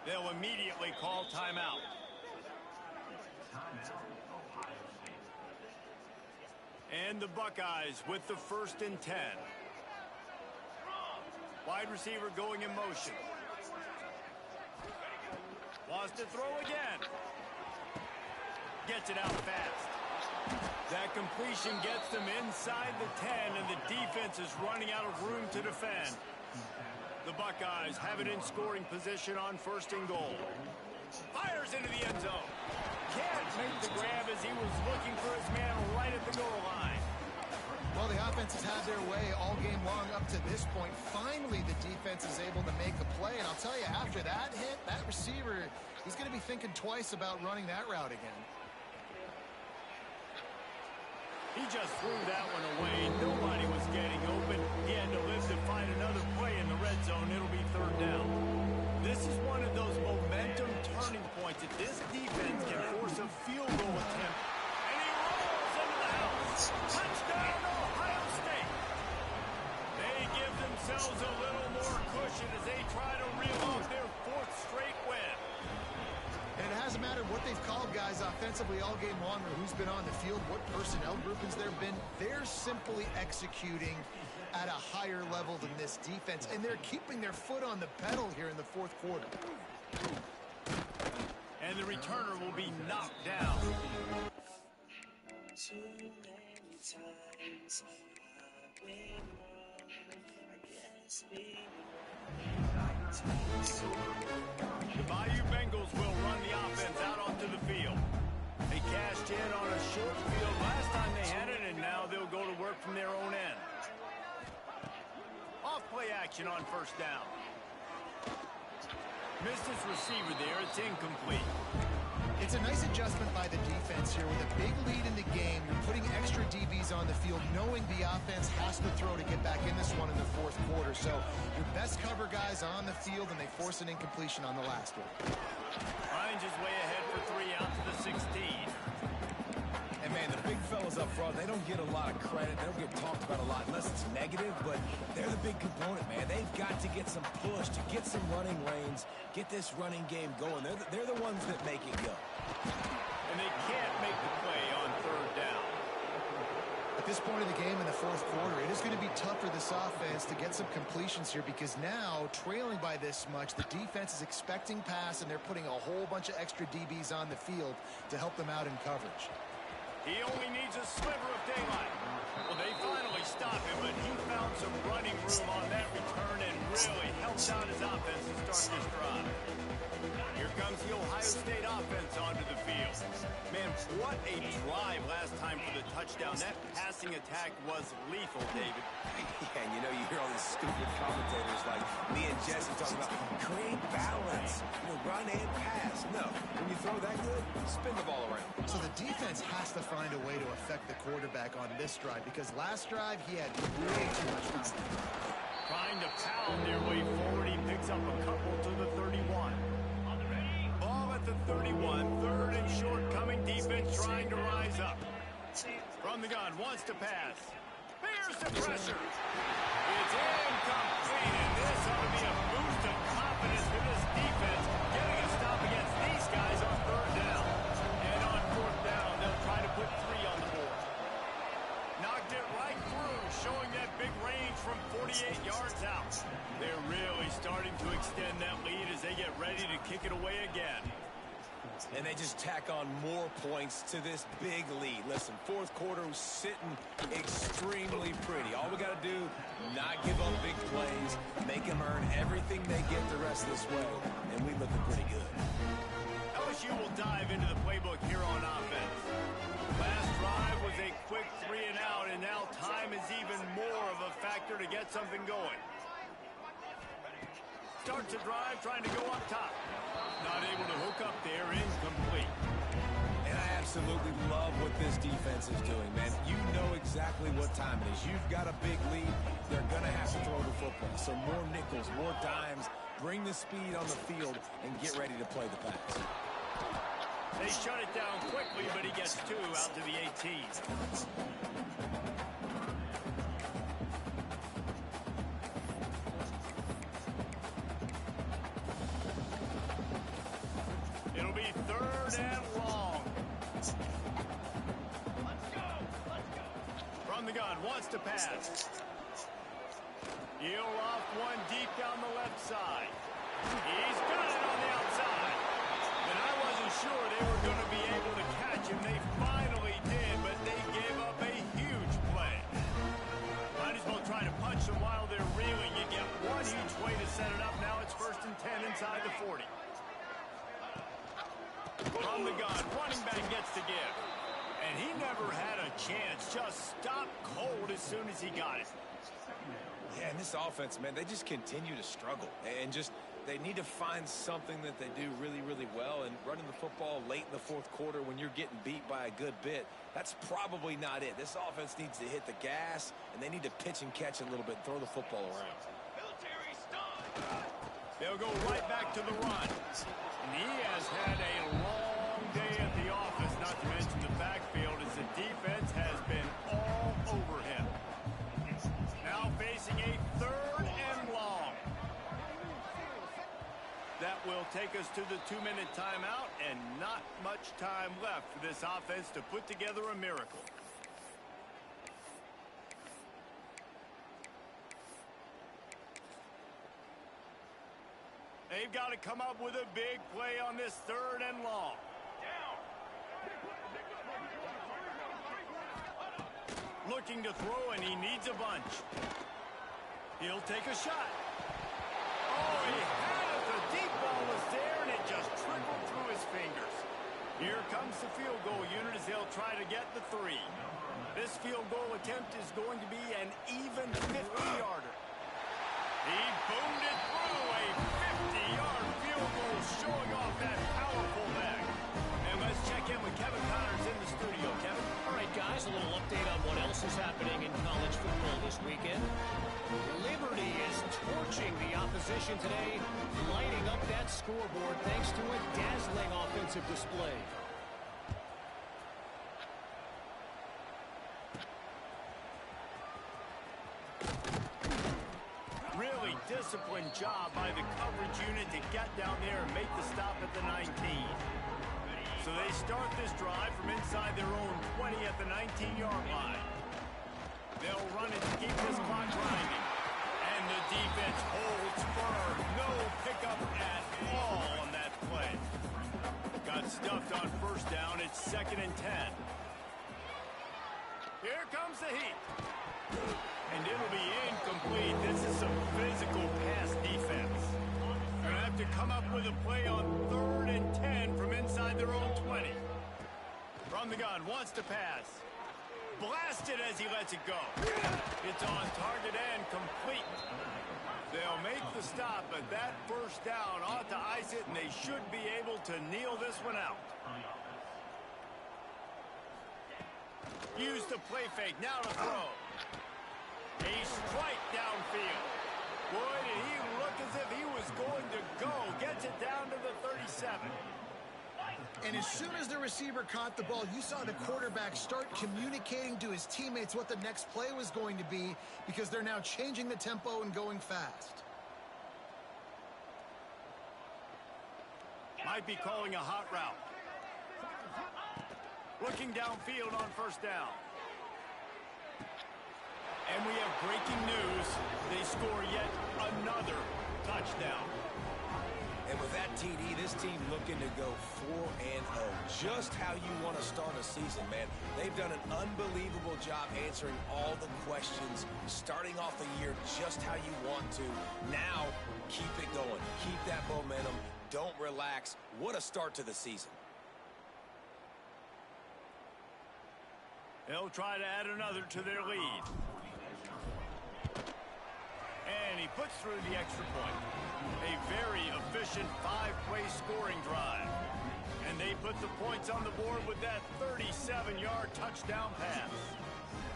They'll immediately call timeout. And the Buckeyes with the 1st and 10. Wide receiver going in motion. Wants to throw again. Gets it out fast. That completion gets them inside the 10, and the defense is running out of room to defend. The Buckeyes have it in scoring position on 1st and goal. Fires into the end zone. Can't make the grab as he was looking for his man right at the goal line. Well, the offense has had their way all game long up to this point. Finally, the defense is able to make a play. And I'll tell you, after that hit, that receiver, he's going to be thinking twice about running that route again. He just threw that one away. Nobody was getting open. He had to live to find another play in the red zone. It'll be 3rd down. This is one of those momentum turning points. If this defense can force a field goal attempt, and he rolls into the house. Touchdown, Ohio State. They give themselves a little more cushion as they try to reel off their 4th straight win. And it hasn't mattered what they've called guys offensively all game long or who's been on the field, what personnel groupings there have been. They're simply executing at a higher level than this defense, and they're keeping their foot on the pedal here in the 4th quarter. And the returner will be knocked down. Too many times I've been wrong. I guess The Bayou Bengals will run the offense out onto the field. They cashed in on a short field last time they had it, and now they'll go to work from their own end. Off play action on 1st down. Missed his receiver there. It's incomplete. It's a nice adjustment by the defense here. With a big lead in the game, you're putting extra DBs on the field, knowing the offense has to throw to get back in this one in the fourth quarter. So your best cover guys on the field, and they force an incompletion on the last one. Hines is way ahead for 3 out to the 16. And, man, the big fellas up front, they don't get a lot of credit. They don't get talked about a lot unless it's negative, but they're the big component, man. They've got to get some push, to get some running lanes, get this running game going. They're the ones that make it go. And they can't make the play on 3rd down. At this point in the game in the fourth quarter, it is going to be tough for this offense to get some completions here, because now, trailing by this much, the defense is expecting pass, and they're putting a whole bunch of extra DBs on the field to help them out in coverage. He only needs a sliver of daylight. Well, they finally stopped him, but he found some running room on that return and really helped out his offense to start this drive. Here comes the Ohio State offense onto the field. Man, what a drive last time for the touchdown. That passing attack was lethal, David. Yeah, and you know, you hear all these stupid commentators like me and Jesse talking about create balance, run and pass. No, when you throw that good, spin the ball around. So the defense has to find a way to affect the quarterback on this drive, because last drive he had way too much time. Trying to pound their way forward, he picks up a couple to the 31. Ball at the 31, 3rd and short, coming defense trying to rise up. From the gun, wants to pass. Here's the pressure. It's incomplete, and this ought to be a boost of confidence for this defense, getting a stop against these guys on 3rd down. And on 4th down, they'll try to put 3 on the board. Knocked it right through, showing that big range from 48 yards out. They're really starting to extend that lead as they get ready to kick it away again. And they just tack on more points to this big lead. Listen, fourth quarter was sitting extremely pretty. All we got to do, not give up big plays, make them earn everything they get the rest of this way, and we looking pretty good. LSU will dive into the playbook here on offense. Last drive was a quick 3 and out, and now time is even more of a factor to get something going. Starts a drive, trying to go up top. Not able to hook up there, incomplete. And I absolutely love what this defense is doing, man. You know exactly what time it is. You've got a big lead. They're going to have to throw the football. So more nickels, more dimes, bring the speed on the field, and get ready to play the pass. They shut it down quickly, but he gets 2 out to the 18. It'll be 3rd and long. From the gun, wants to pass. He'll off one deep down the left side. He's got it on the outside. And I wasn't sure they were going to be able to catch him. They finally did, but they gave up a huge play. Might as well try to punch them while they're reeling. You get one huge way to set it up. Now it's 1st and 10 inside the 40. From the gun, running back gets the give. And he never had a chance. Just stopped cold as soon as he got it. Yeah, and this offense, man, they just continue to struggle. And just, they need to find something that they do really, really well. And running the football late in the fourth quarter when you're getting beat by a good bit, that's probably not it. This offense needs to hit the gas, and they need to pitch and catch a little bit, throw the football around. They'll go right back to the run. And he has had a long day at the office, not to mention the backfield, as the defense has been all over him. Now facing a 3rd and long. That will take us to the 2-minute timeout, and not much time left for this offense to put together a miracle. They've got to come up with a big play on this 3rd and long. Looking to throw, and he needs a bunch. He'll take a shot. Oh, he had it. The deep ball was there, and it just trickled through his fingers. Here comes the field goal unit as they'll try to get the 3. This field goal attempt is going to be an even 50-yarder. He boomed it through, a 50-yard field goal opposition today, lighting up that scoreboard thanks to a dazzling offensive display. Really disciplined job by the coverage unit to get down there and make the stop at the 19. So they start this drive from inside their own 20 at the 19-yard line. They'll run it to keep this clock grinding. And the defense holds firm. No pickup at all on that play. Got stuffed on first down. It's 2nd and 10. Here comes the heat. And it'll be incomplete. This is some physical pass defense. Gonna have to come up with a play on 3rd and 10 from inside their own 20. From the gun, wants to pass. Blasted as he lets it go. It's on target and complete. They'll make the stop, but that first down ought to ice it, and they should be able to kneel this one out. Use the play fake, now to throw. A strike downfield. Boy, did he look as if he was going to go. Gets it down to the 37. And as soon as the receiver caught the ball, you saw the quarterback start communicating to his teammates what the next play was going to be, because they're now changing the tempo and going fast. Might be calling a hot route. Looking downfield on first down. And we have breaking news. They score yet another touchdown. And with that TD, this team looking to go 4-0. Just how you want to start a season, man. They've done an unbelievable job answering all the questions, starting off the year just how you want to. Now, keep it going. Keep that momentum. Don't relax. What a start to the season. They'll try to add another to their lead. And he puts through the extra point. A very efficient 5-play scoring drive. And they put the points on the board with that 37-yard touchdown pass.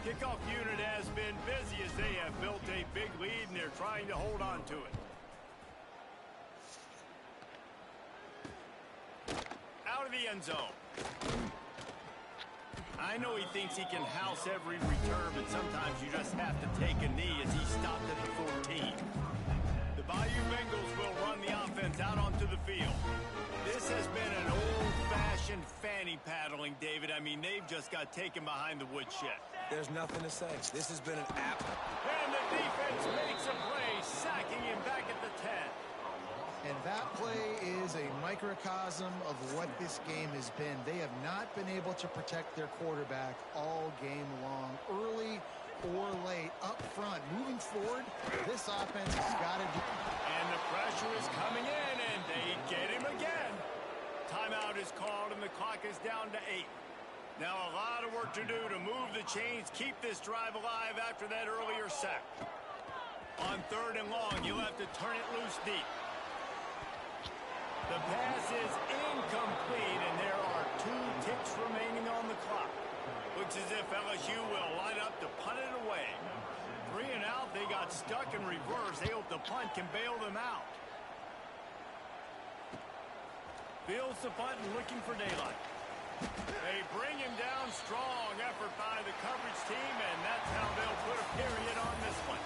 Kickoff unit has been busy as they have built a big lead, and they're trying to hold on to it. Out of the end zone. I know he thinks he can house every return, but sometimes you just have to take a knee as he stopped at the 14. The Bayou Bengals will run the offense out onto the field. This has been an old-fashioned fanny paddling, David. I mean, they've just got taken behind the woodshed. There's nothing to say. This has been an app. And the defense makes a play, sacking him back at the 10. And that play is a microcosm of what this game has been. They have not been able to protect their quarterback all game long, early or late, up front. Moving forward, this offense has got to do. And the pressure is coming in, and they get him again. Timeout is called, and the clock is down to 8. Now a lot of work to do to move the chains, keep this drive alive after that earlier sack. On 3rd and long, you'll have to turn it loose deep. The pass is incomplete, and there are 2 ticks remaining on the clock. Looks as if LSU will line up to punt it away. 3 and out, they got stuck in reverse. They hope the punt can bail them out. Fields the punt and looking for daylight. They bring him down. Strong effort by the coverage team, and that's how they'll put a period on this one.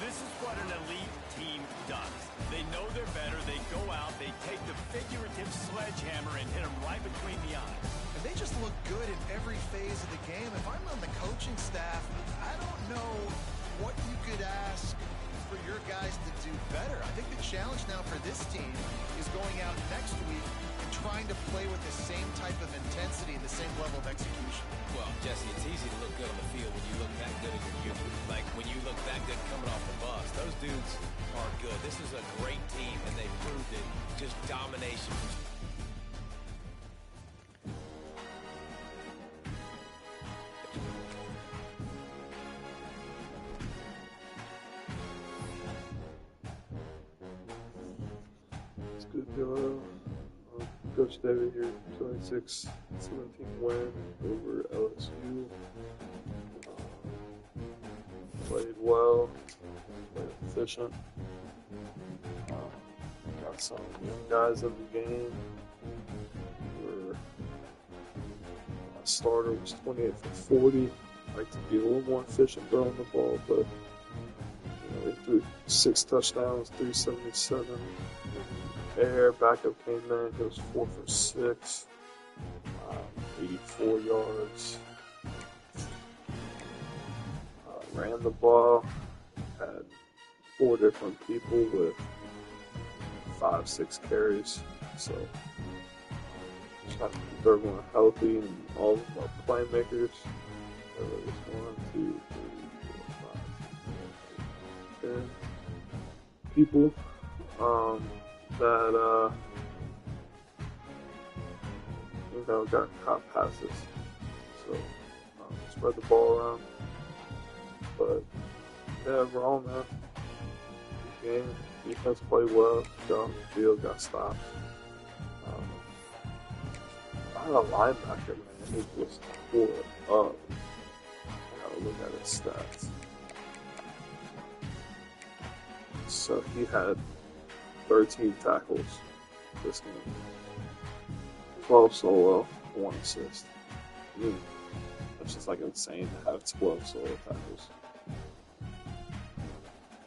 This is what an elite team does. They know they're better. They go out. They take the figurative sledgehammer and hit them right between the eyes. And they just look good in every phase of the game. If I'm on the coaching staff, I don't know what you could ask for your guys to do better. I think the challenge now for this team is going out next week and trying to play with the same type of intensity and the same level of execution. Well, Jesse, it's easy to look good on the field when you look that good in your youth. Like when you look that good coming off the bus. Those dudes are good. This is a great team, and they proved it. Just domination. It's good feeling. Coach David here, 26-17 win over LSU. Played well, played efficient. got some young guys in the game. Starter was 28 for 40. Like to be a little more efficient throwing the ball, but he threw 6 touchdowns, 377 air. Backup came in, he was 4 for 6, 84 yards. Ran the ball, had 4 different people with 5-6 carries. So just have to keep everyone healthy and all of our playmakers. There was 1, 2, 3, 4, 5, 6, 7, 8, 10 people that got caught passes. So spread the ball around. But yeah, overall, man, good game. Defense played well. Got on the field, got stopped. I had a linebacker, man. He was tore up. I gotta look at his stats. So he had 13 tackles this game. 12 solo, 1 assist. That's just like insane to have 12 solo tackles.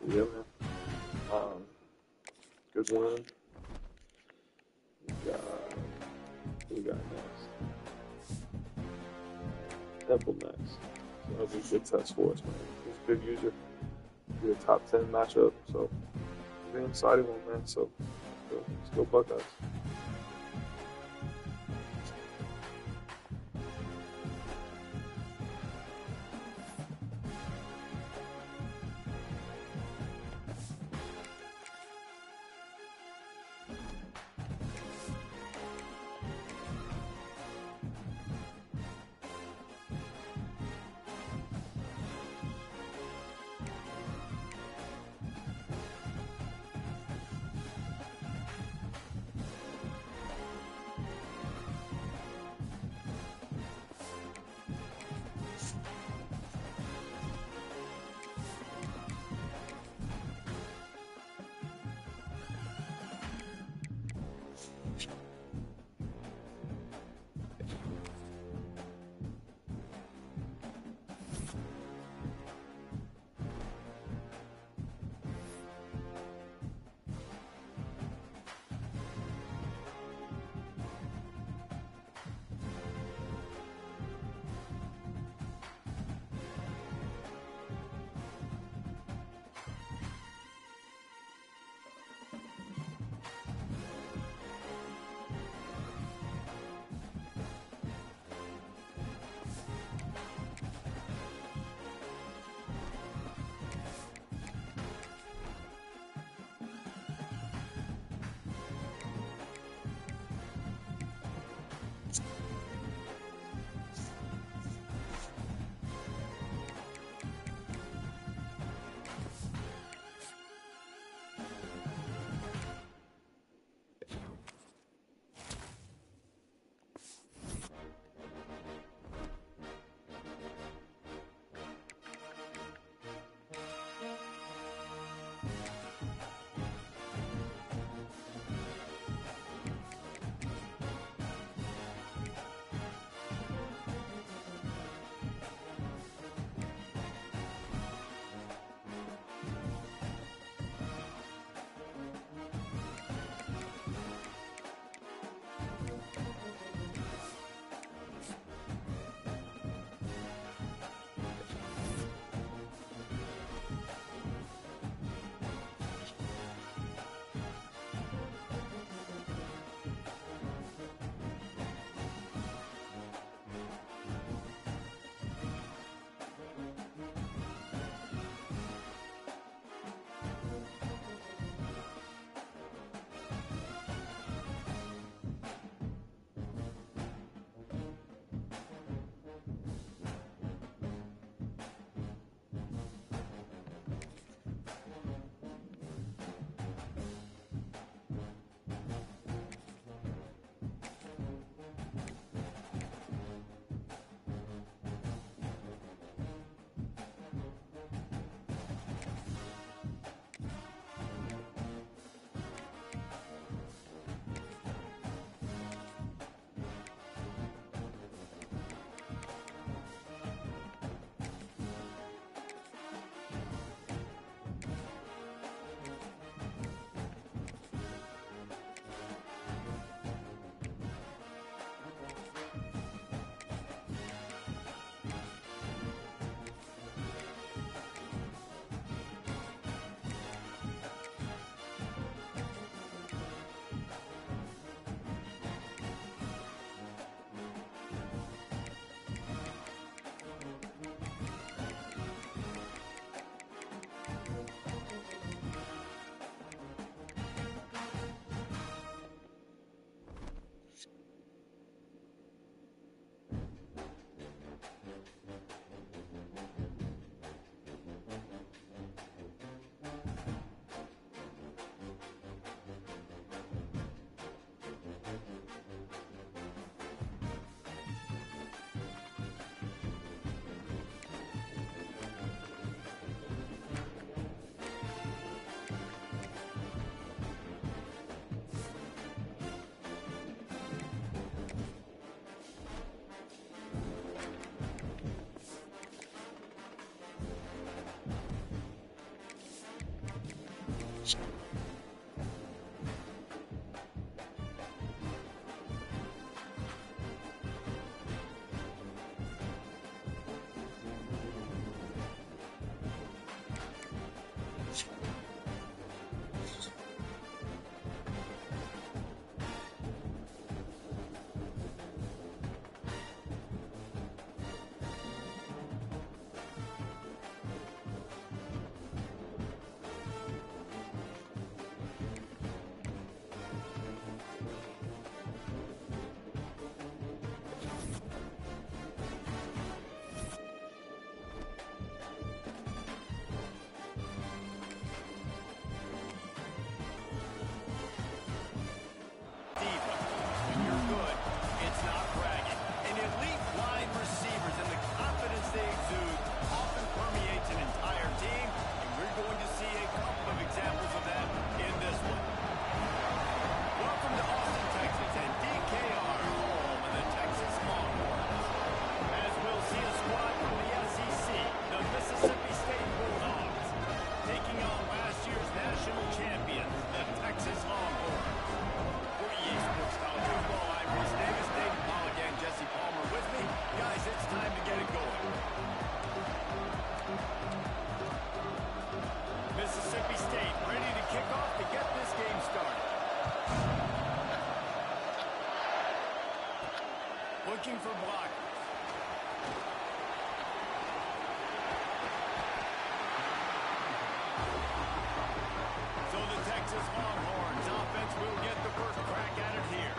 Yeah, man. Good win. We got next. Temple next. So that'll be a good test for us, man. He's a good user. Be a top 10 matchup. So it'll be an exciting one, man. So let's go Buckeyes. Looking for blockers. So the Texas Longhorns offense will get the first crack at it here.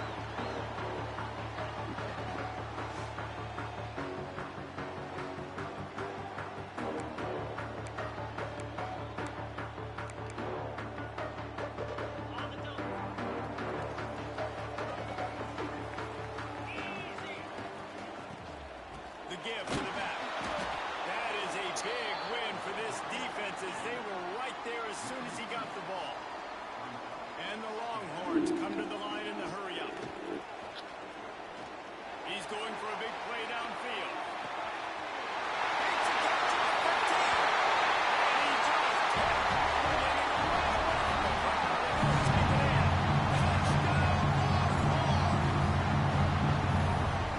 Give to the back. That is a big win for this defense as they were right there as soon as he got the ball. And the Longhorns come to the line in the hurry up. He's going for a big play downfield. Makes a catch at the 15. And he just hit. Getting away from the crowd. They won't take it in. Touchdown, Longhorns.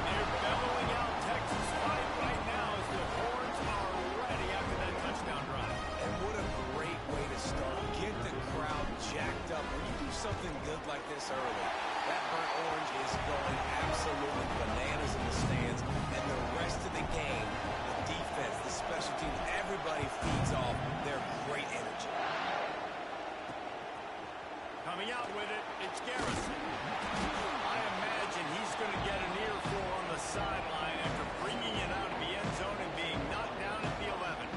They're bellowing out Texas fight right now as the Horns are ready after that touchdown drive. And what a great way to start. Get the crowd jacked up. When you do something good like this early, that burnt orange is going absolutely bananas in the stands. And the rest of the game, the defense, the special teams, everybody feeds off their great energy. Coming out with it, it's Garrison. I imagine he's going to get an earful on the sideline after bringing it out of the end zone and being knocked down at the 11.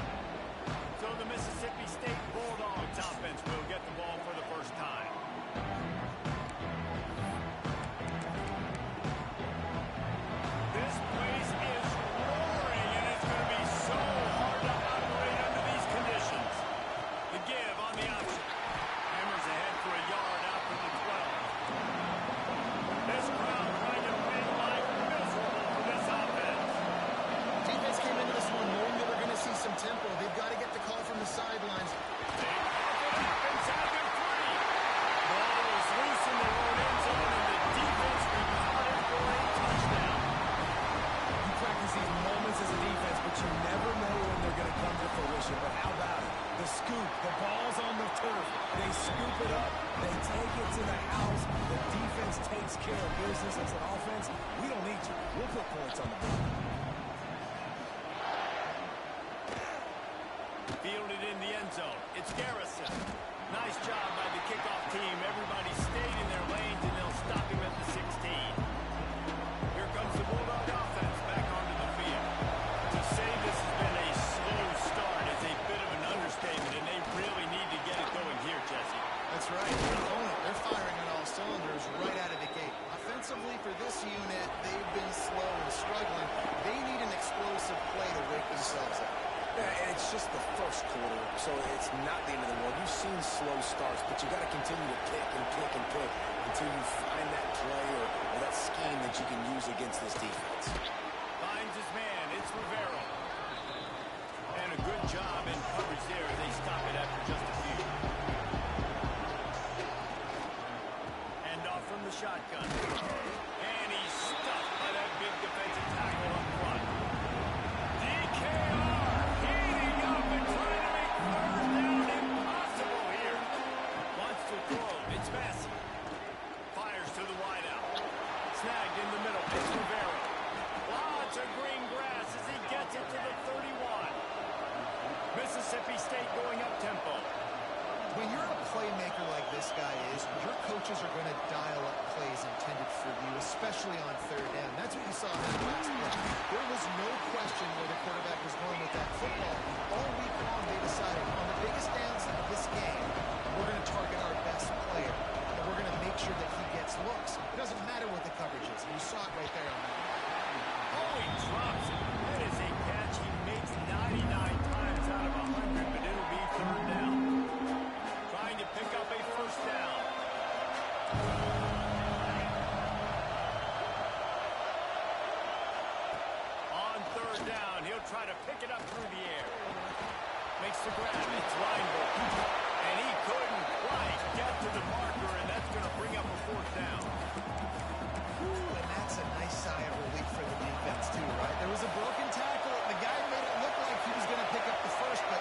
So the Mississippi State Bulldogs offense will get the ball for the first time. This place is roaring, and it's going to be so hard to operate under these conditions. The give on the option. Hammers ahead for a yard out from the 12. This crowd trying to make life miserable for this offense. Defense came into this one knowing they were going to see some tempo. They've got to get the call from the sidelines. They pop it up inside the 3. Ball is loose in the own end zone, and the defense recovered it for a touchdown. You practice these moments as a defense, but you never know when they're going to come to fruition. But how about it? The scoop, the ball's on the turf. They scoop it up. They take it to the house. The defense takes care of business. As an offense, we don't need you. We'll put points on the board. Fielded in the end zone. It's Garrison. Nice job by the kickoff team. Everybody stayed in their lanes, and they'll stop him at the 16. Here comes the Bulldog offense back onto the field. To say this has been a slow start is a bit of an understatement, and they really need to get it going here, Jesse. That's right. They're firing on all cylinders right out of the gate. Offensively, for this unit, they've been slow and struggling. They need an explosive play to wake themselves up. Yeah, and it's just the first quarter, so it's not the end of the world. You've seen slow starts, but you got to continue to pick and pick and pick until you find that play or that scheme that you can use against this defense. Finds his man. It's Rivera. And a good job in coverage there. They stop it after just a few. coaches are going to dial up plays intended for you, especially on third down. That's what you saw in that last play. There was no question where the quarterback was going with that football. All week long, they decided on the biggest downs of this game, we're going to target our best player, and we're going to make sure that he gets looks. It doesn't matter what the coverage is. You saw it right there on that. Oh, he drops it. That is a catch he makes 99 times out of 100, but it'll be third down. Trying to pick up a first down. On third down, he'll try to pick it up through the air. Makes the grab. It's lineable. And he couldn't quite get to the marker, and that's going to bring up a fourth down. Ooh, and that's a nice sigh of relief for the defense, too, right? There was a broken tackle. The guy made it look like he was going to pick up the first, but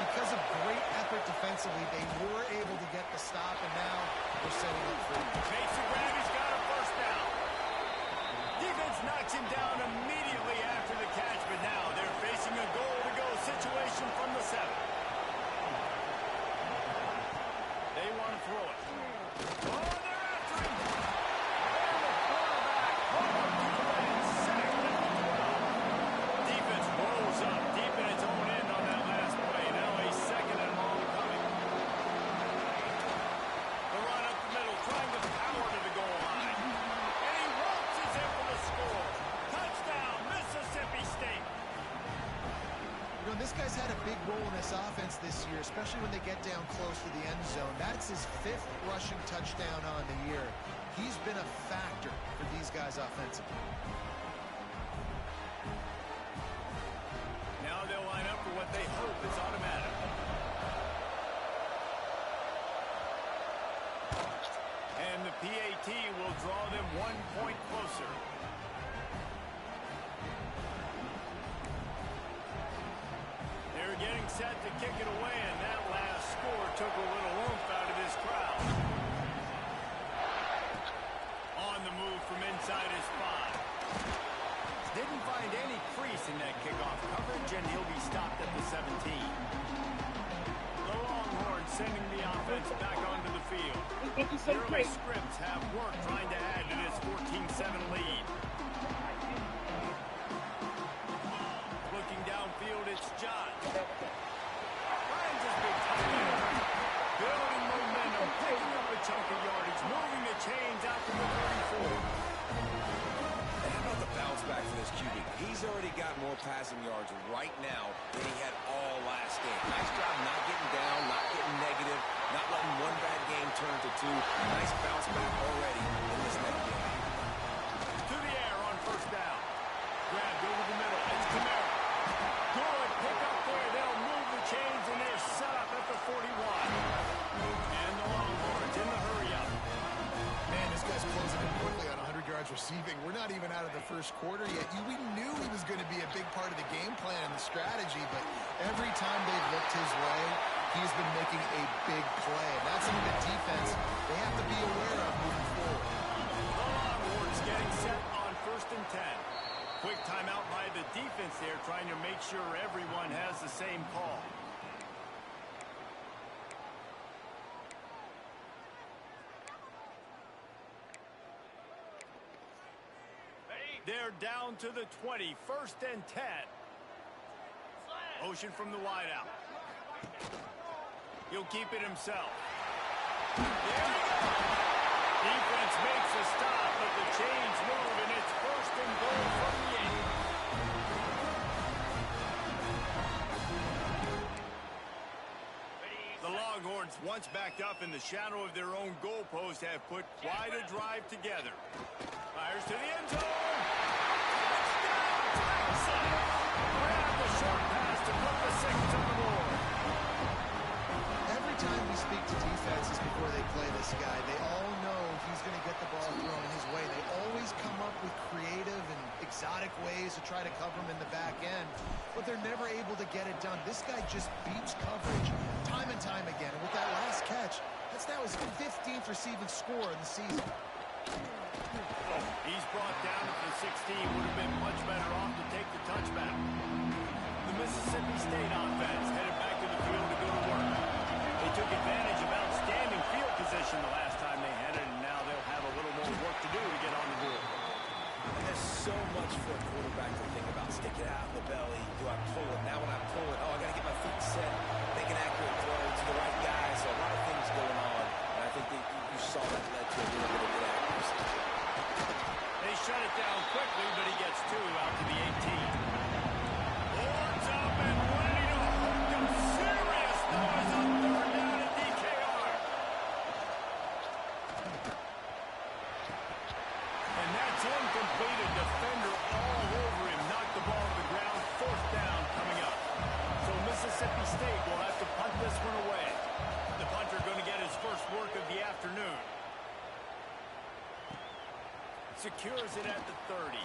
because of great effort defensively, they were able to get the stop, and now they're setting up free. Makes the grab. He's got a first down. Defense knocks him down immediately after the catch, but now they're facing a goal-to-go situation from the 7. They want to throw it. Oh, they're after him. And the quarterback hauled to the land, sacked at the 12. Defense rolls up deep in its own end on that last play. Now a second and long coming. The run up the middle, trying to power to the goal line. And he waltzes in for the score. Touchdown, Mississippi State. You know, this guy's had a big role in this offense this year, especially when they get down close to the end zone. That's his 5th rushing touchdown on the year. He's been a factor for these guys offensively. Now they'll line up for what they hope is automatic. And the PAT will draw them 1 point closer. They're getting set to kick it away, and that last score took a little oomph out of this crowd. On the move from inside his 5. Didn't find any crease in that kickoff coverage, and he'll be stopped at the 17. The Longhorns sending the offense back onto the field. The early scripts have work trying to add to this 14-7 lead. Looking downfield, it's John. Finds his big time. Building momentum, picking up a chunk of yardage, moving the chains out to the 34. And how about the bounce back for this QB? He's already got more passing yards right now than he had all last game. Nice job not getting down, not getting negative, not letting one bad game turn to 2. Nice bounce back already in this next game. To the air on first down. Grabbed over the middle. It's Camaro. Good pick up there. They'll move the chains, and they're set up at the 41. And the Longhorns in the hurry-up. Man, this guy's closing in quickly on 100 yards receiving. We're not even out of the first quarter yet. We knew he was going to be a big part of the game plan and the strategy, but every time they've looked his way, he's been making a big play. And that's something the defense, they have to be aware of moving forward. The Longhorns getting set on 1st and 10. Quick timeout by the defense there, trying to make sure everyone has the same call. They're down to the 20, 1st and 10. Motion from the wideout. He'll keep it himself. There he goes. Defense makes a stop, but the chains move, and it's 1st and goal from the 8. The Longhorns, once backed up in the shadow of their own goalpost, have put quite a drive together. Fires to the end zone. Grab the short pass to put the 6 on the board. Every time we speak to defenses before they play this guy, they all know he's going to get the ball thrown his way. They always come up with creative and exotic ways to try to cover him in the back end, but they're never able to get it done. This guy just beats coverage time and time again. And with that last catch, that's now his 15th receiving score in the season. He's brought down at the 16. Would have been much better off to take the touchback. The Mississippi State offense headed back to the field to go to work. They took advantage of outstanding field position the last time they had it, and Secures it at the 30. Turns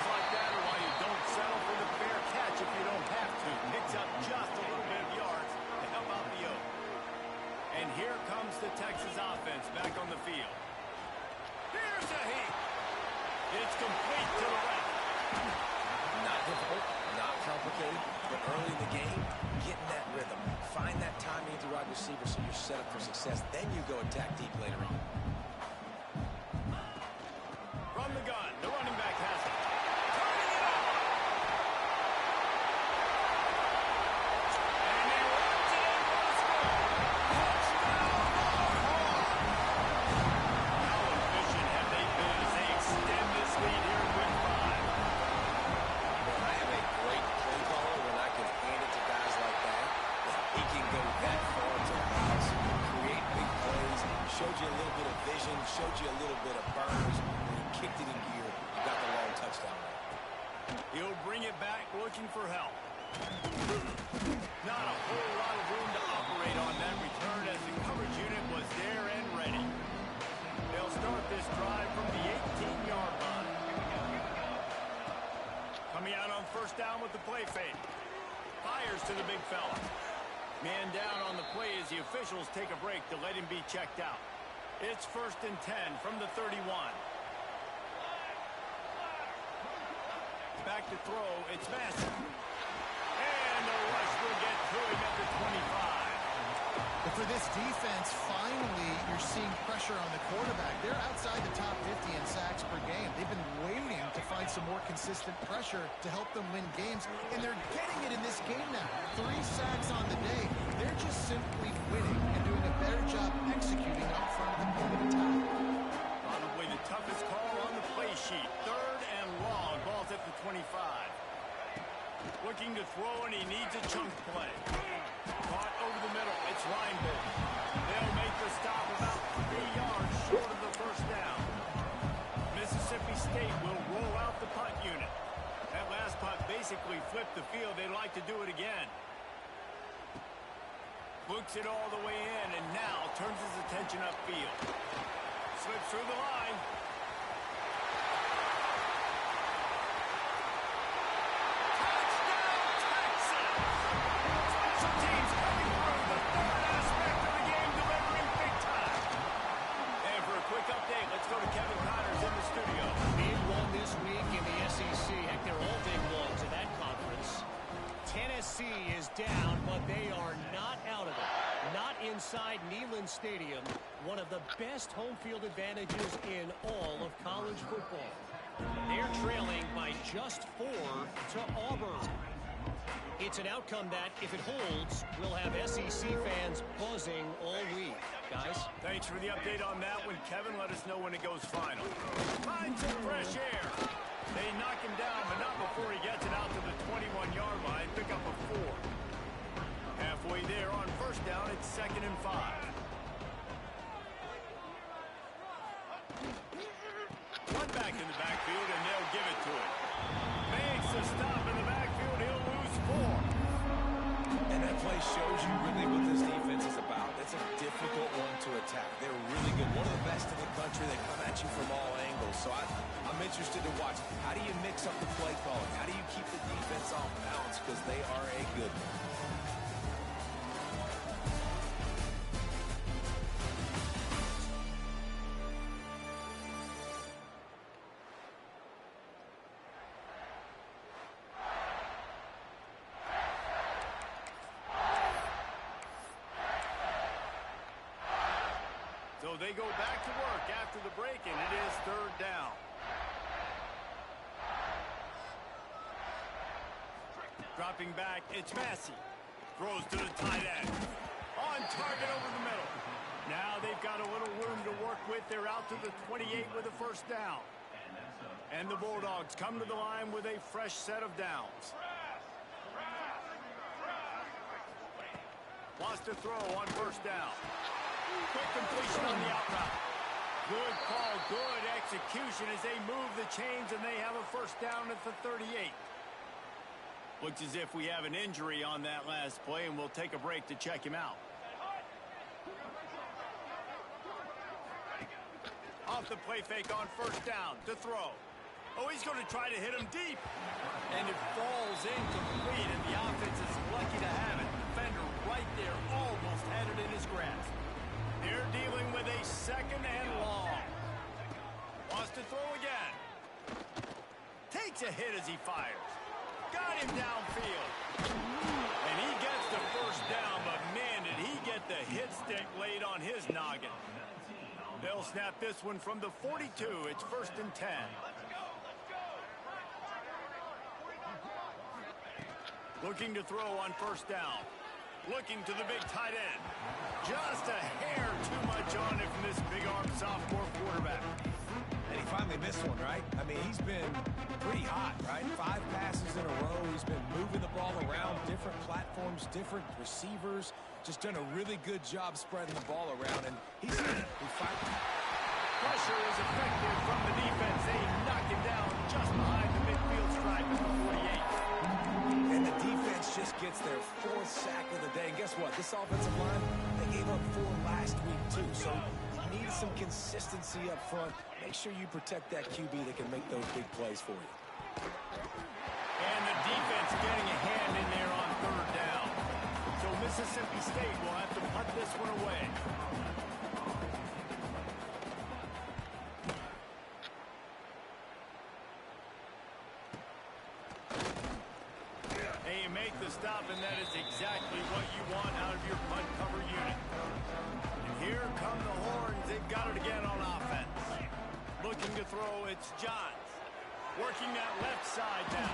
like that are why you don't settle for the fair catch if you don't have to. Picks up just a little bit of yards to help out the Oak. And here comes the Texas offense back on the field. Here's a heat. It's complete to the left. Not difficult, not complicated, but early in the game, get in that rhythm. Find that timing at the wide receiver so you're set up for success. Then you go attack deep later on. From the gun, the running back has it. Turning it up. And he runs it in for the score. Touchdown, Longhorns. How efficient have they been as they extend this lead here in week 5? Well, I am a great play caller when I can hand it to guys like that. He can go that far to the house, create big plays, showed you a little bit of vision, showed you a little bit of burns. Kicked it in gear, got the long touchdown. He'll bring it back looking for help. Not a whole lot of room to operate on that return as the coverage unit was there and ready. They'll start this drive from the 18-yard line. Coming out on first down with the play fake. Fires to the big fella. Man down on the play as the officials take a break to let him be checked out. It's 1st and 10 from the 31. Back to throw, it's Massey. And the rush will get to him at the 25. But for this defense, finally, you're seeing pressure on the quarterback. They're outside the top 50 in sacks per game. They've been waiting to find some more consistent pressure to help them win games, and they're getting it in this game now. 3 sacks on the day. They're just simply winning and doing a better job executing out front of the point of attack. Probably the toughest call on the play sheet. 3rd and long. Ball's at the 25. Looking to throw, and he needs a chunk play. Caught over the middle. It's Reinbold. They'll make the stop about 3 yards short of the first down. Mississippi State will roll out the punt unit. That last punt basically flipped the field. They'd like to do it again. Looks it all the way in, and now turns his attention upfield. Slips through the line. Touchdown, Texas! Special teams coming through. The 3rd aspect of the game, delivering big time. And for a quick update, let's go to Kevin Connors in the studio. Big one this week in the SEC. Heck, they're all big ones in that conference. Tennessee is down, but they are not out of it. Not inside Neyland Stadium, one of the best home field advantages in all of college football. They're trailing by just 4 to Auburn. It's an outcome that, if it holds, will have SEC fans buzzing all week. Guys? Thanks for the update on that one, Kevin. Let us know when it goes final. Find some fresh air. They knock him down, but not before he gets it out to the 21-yard line. Pick up a 4. Halfway there on first down, it's 2nd and 5. One back in the backfield, and they'll give it to him. Makes a stop in the backfield. He'll lose 4. And that play shows you really what this defense is about. It's a difficult one to attack. They're really good. One of the best in the country. They come at you from all angles. So I'm interested to watch. How do you mix up the play calling? How do you keep the defense off balance? Because they are a good one. So they go back to work after the break, and it is 3rd down. Dropping back, it's Massey. Throws to the tight end. On target over the middle. Now they've got a little room to work with. They're out to the 28 with a first down. And the Bulldogs come to the line with a fresh set of downs. Wants to throw on first down. Quick completion on the out route. Good call, good execution as they move the chains, and they have a first down at the 38. Looks as if we have an injury on that last play, and we'll take a break to check him out. Off the play fake on first down to throw. Oh, he's going to try to hit him deep. And it falls incomplete, and the offense is lucky to have it. Defender right there almost had it in his grasp. They're dealing with a second and long. Wants to throw again. Takes a hit as he fires. Got him downfield. And he gets the first down, but man, did he get the hit stick laid on his noggin. They'll snap this one from the 42. It's 1st and 10. Looking to throw on first down. Looking to the big tight end. Just a hair too much on it from this big-arm sophomore quarterback. And he finally missed one, right? I mean, he's been pretty hot, right? 5 passes in a row. He's been moving the ball around, different platforms, different receivers. Just done a really good job spreading the ball around, and he's in it. Pressure is effective from the defense. They knock him down just behind the midfield stripe at the 48. And the defense just gets their 4th sack of the day. And guess what? This offensive line, they gave up 4 last week, too. So you need some consistency up front. Make sure you protect that QB that can make those big plays for you. And the defense getting a hand in there on 3rd down. So Mississippi State will have to punt this one away. They make the stop, and that is exactly what you want out of your punt cover unit. And here come the horns. They've got it again on offense. Looking to throw, it's Johns. Working that left side now.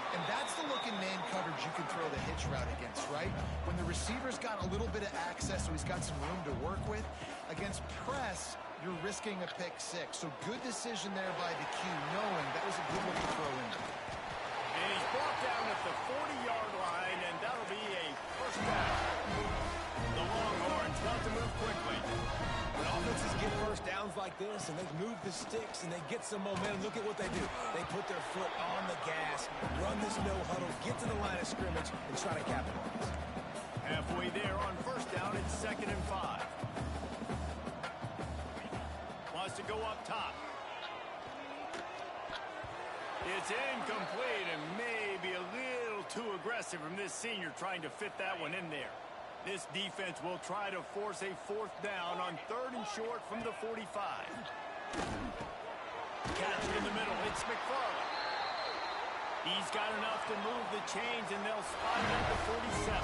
And that's the look in man coverage you can throw the hitch route against, right? When the receiver's got a little bit of access, so he's got some room to work with. Against press, you're risking a pick 6. So good decision there by the Q, knowing that was a good look to throw in. And he's brought down at the 40-yard line, and that'll be a first down. The Longhorns want to move quickly. When offenses get first downs like this, and they move the sticks, and they get some momentum, look at what they do. They put their foot on the gas, run this no-huddle, get to the line of scrimmage, and try to capitalize. Halfway there on first down, it's 2nd and 5. Wants to go up top. It's incomplete and maybe a little too aggressive from this senior trying to fit that one in there. This defense will try to force a 4th down on 3rd and short from the 45. Catch in the middle. It's McFarland. He's got enough to move the chains, and they'll spot him at the 47.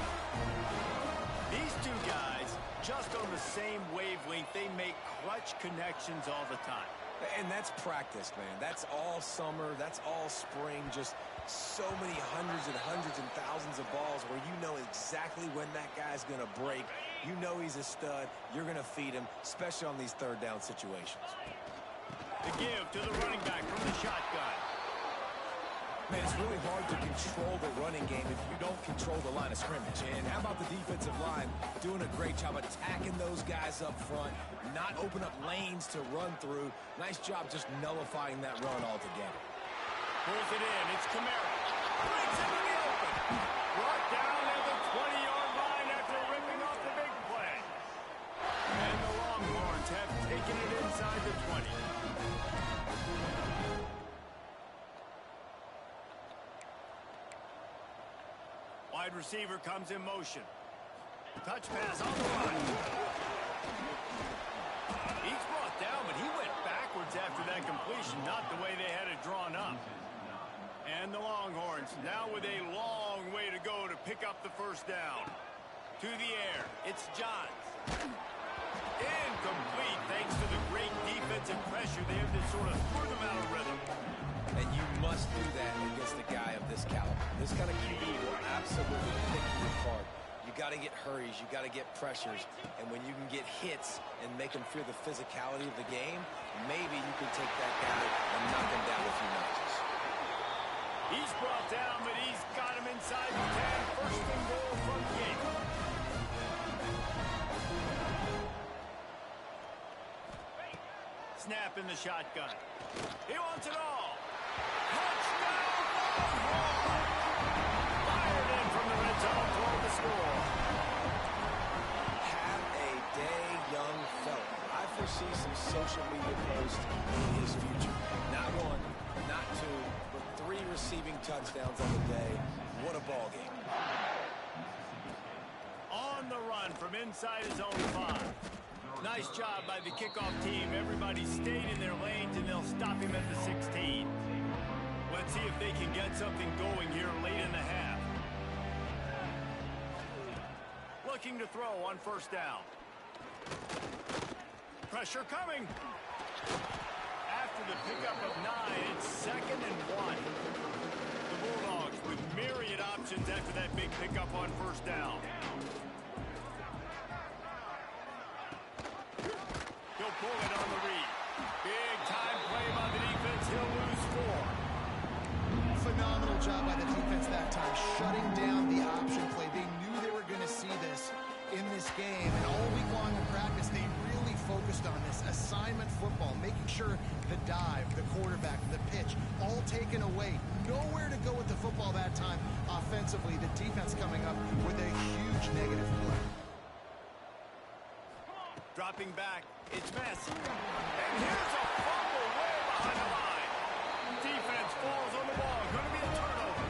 These two guys, just on the same wavelength, they make clutch connections all the time. And that's practice, man. That's all summer. That's all spring. Just so many hundreds and thousands of balls where you know exactly when that guy's going to break. You know he's a stud. You're going to feed him, especially on these 3rd down situations. The give to the running back from the shotgun. Man, it's really hard to control the running game if you don't control the line of scrimmage. And how about the defensive line doing a great job attacking those guys up front, not open up lanes to run through. Nice job just nullifying that run altogether. Pulls it in. It's Kamara. Breaks it in the open. Brought down at the 20-yard line after ripping off the big play. And the Longhorns have taken it inside the 20. Wide receiver comes in motion. Touch pass on the run. He's brought down, but he went backwards after that completion, not the way they had it drawn up. And the Longhorns now with a long way to go to pick up the first down. To the air, it's Johns. Incomplete thanks to the great defensive pressure there that sort of threw them out of rhythm. And you must do that against a guy of this caliber. This kind of QB will absolutely pick you apart. You got to get hurries, you got to get pressures, and when you can get hits and make them feel the physicality of the game, maybe you can take that guy and knock him down a few notches. He's brought down, but he's got him inside the 10. First and goal from the 8. Snap in the shotgun. He wants it all. Touchdown, Longhorns! Fired in from the red zone toward the score. Have a day, young fella. I foresee some so social media post in his future. Not one, not two, but 3 receiving touchdowns on the day. What a ball game. On the run from inside his own 5. Nice job by the kickoff team. Everybody stayed in their lanes, and they'll stop him at the 16. Let's see if they can get something going here late in the half. Looking to throw on first down. Pressure coming. After the pickup of 9, it's 2nd and 1. The Bulldogs with myriad options after that big pickup on first down. He'll pull it on the read. Big time play by the defense. He'll lose 4. Phenomenal job by the defense that time, shutting down the option play. They knew they were going to see this in this game, and all week long in practice, they really focused on this assignment football, making sure the dive, the quarterback, the pitch, all taken away. Nowhere to go with the football that time offensively. The defense coming up with a huge negative play. Dropping back, it's Messi. And here's a fumble way behind the line. Defense falls on the ball. Going to be a turnover.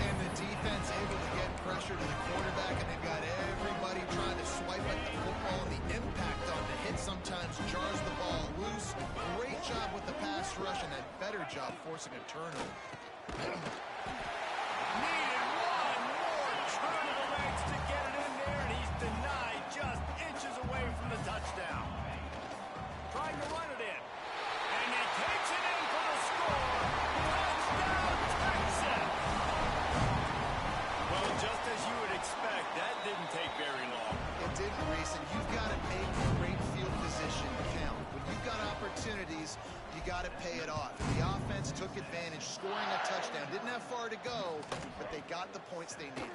And the defense able to get pressure to the quarterback, and they've got everybody trying to swipe at the football, and the impact on the hit sometimes jars the ball loose. Great job with the pass rush, and a better job forcing a turnover. Needed one more turn of the legs to get it in there, and he's denied just inches away from the touchdown. Trying to run it in. And he takes it in for the score. Touchdown, Texas! Well, just as you would expect, that didn't take very long. It didn't, Reese, and you've got to make great field position count. When you've got opportunities, you got to pay it off. The offense took advantage, scoring a touchdown. Didn't have far to go, but they got the points they needed.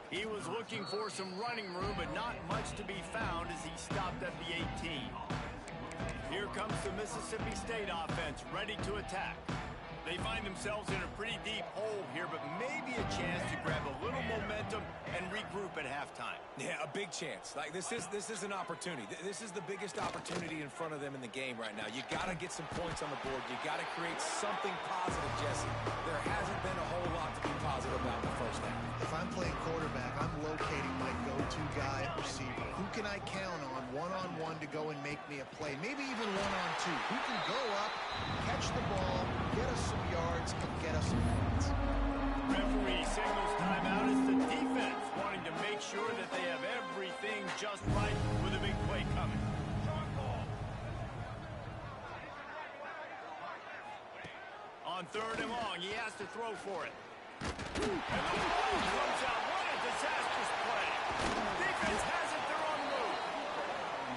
He was looking for some running room, but not much to be found as he stopped at the 18. Here comes the Mississippi State offense, ready to attack. They find themselves in a pretty deep hole here, but maybe a chance to grab a little momentum and regroup at halftime. Yeah, a big chance. Like, this is an opportunity. This is the biggest opportunity in front of them in the game right now. You got to get some points on the board. You got to create something positive, Jesse. There hasn't been a whole lot to be positive about in the first half. If I'm playing quarterback, I'm locating my go-to guy at receiver. Who can I count on one-on-one to go and make me a play? Maybe even one-on-two. Who can go up, catch the ball, get us some yards, and get us some points? Referee signals timeout as the defense wanting to make sure that they have everything just right with a big play coming. On 3rd and long, he has to throw for it. And the ball comes out. What a disastrous play. Defense has it their own move.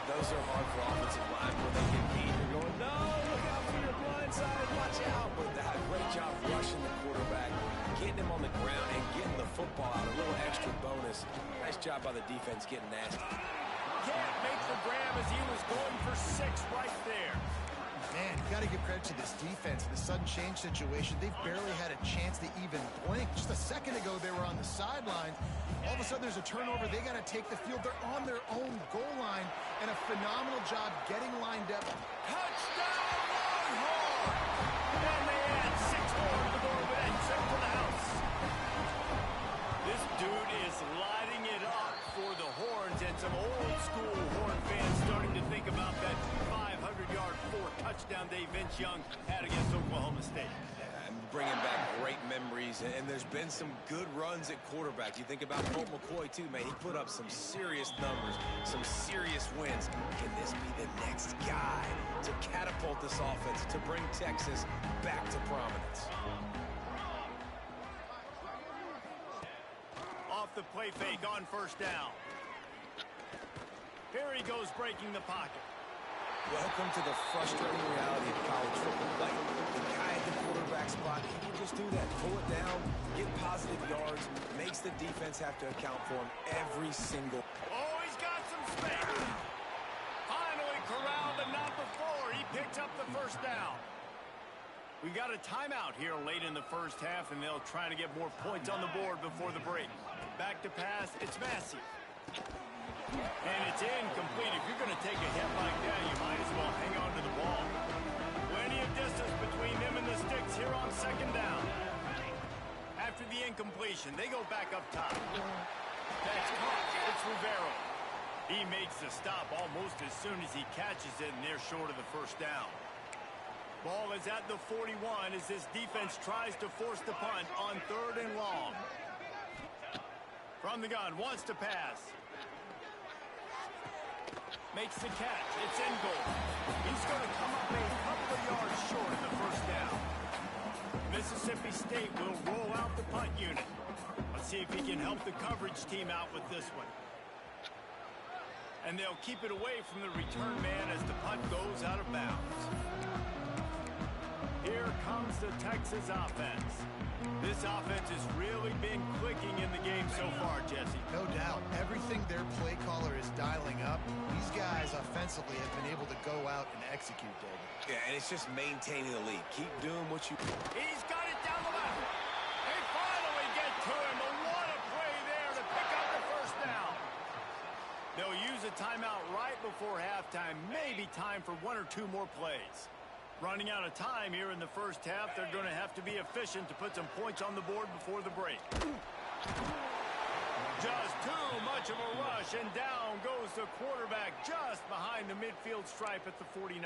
Those are hard for offensive line when they get beat. You're going, no, look out for your blind side, watch out. But that great job rushing the quarterback, getting him on the ground, and getting the football out. A little extra bonus. Nice job by the defense getting nasty. Can't make the grab as he was going for 6 right there. Man, you got to give credit to this defense. In the sudden change situation, they've barely had a chance to even blink. Just a second ago, they were on the sideline. All of a sudden, there's a turnover. They got to take the field. They're on their own goal line, and a phenomenal job getting lined up. Touchdown, Longhorn! And they add 6 more to the board with that trip to the house. This dude is lighting it up for the Horns, and some old-school Horn fans starting to think about that 500-yard 4-touchdown day Vince Young had against Oklahoma State. I'm bringing back great memories, and there's been some good runs at quarterback. You think about Colt McCoy, too, man. He put up some serious numbers, some serious wins. Can this be the next guy to catapult this offense, to bring Texas back to prominence? Off the play fake on first down. Here he goes breaking the pocket. Welcome to the frustrating reality of college football. Like, the guy at the quarterback spot, he can just do that. Pull it down, get positive yards, makes the defense have to account for him every single. Oh, he's got some space. Finally corralled, but not before. He picked up the first down. We got a timeout here late in the first half, and they'll try to get more points on the board before the break. Back to pass, it's Massey. And it's incomplete. If you're going to take a hit like that, you might as well hang on to the ball. Plenty of distance between them and the sticks here on second down. After the incompletion, they go back up top. That's caught. It's Rivero. He makes the stop almost as soon as he catches it, and they're short of the first down. Ball is at the 41 as this defense tries to force the punt on 3rd and long. From the gun, wants to pass. Makes the catch. It's in goal. He's going to come up a couple of yards short of the first down. Mississippi State will roll out the punt unit. Let's see if he can help the coverage team out with this one. And they'll keep it away from the return man as the punt goes out of bounds. Here comes the Texas offense. This offense has really been clicking in the game so far, Jesse. No doubt. Everything their play caller is dialing up, these guys offensively have been able to go out and execute, David. Yeah, and it's just maintaining the lead. Keep doing what you... He's got it down the left. They finally get to him. But what a play there to pick up the first down. They'll use a timeout right before halftime. Maybe time for 1 or 2 more plays. Running out of time here in the first half, they're going to have to be efficient to put some points on the board before the break. Just too much of a rush, and down goes the quarterback just behind the midfield stripe at the 49.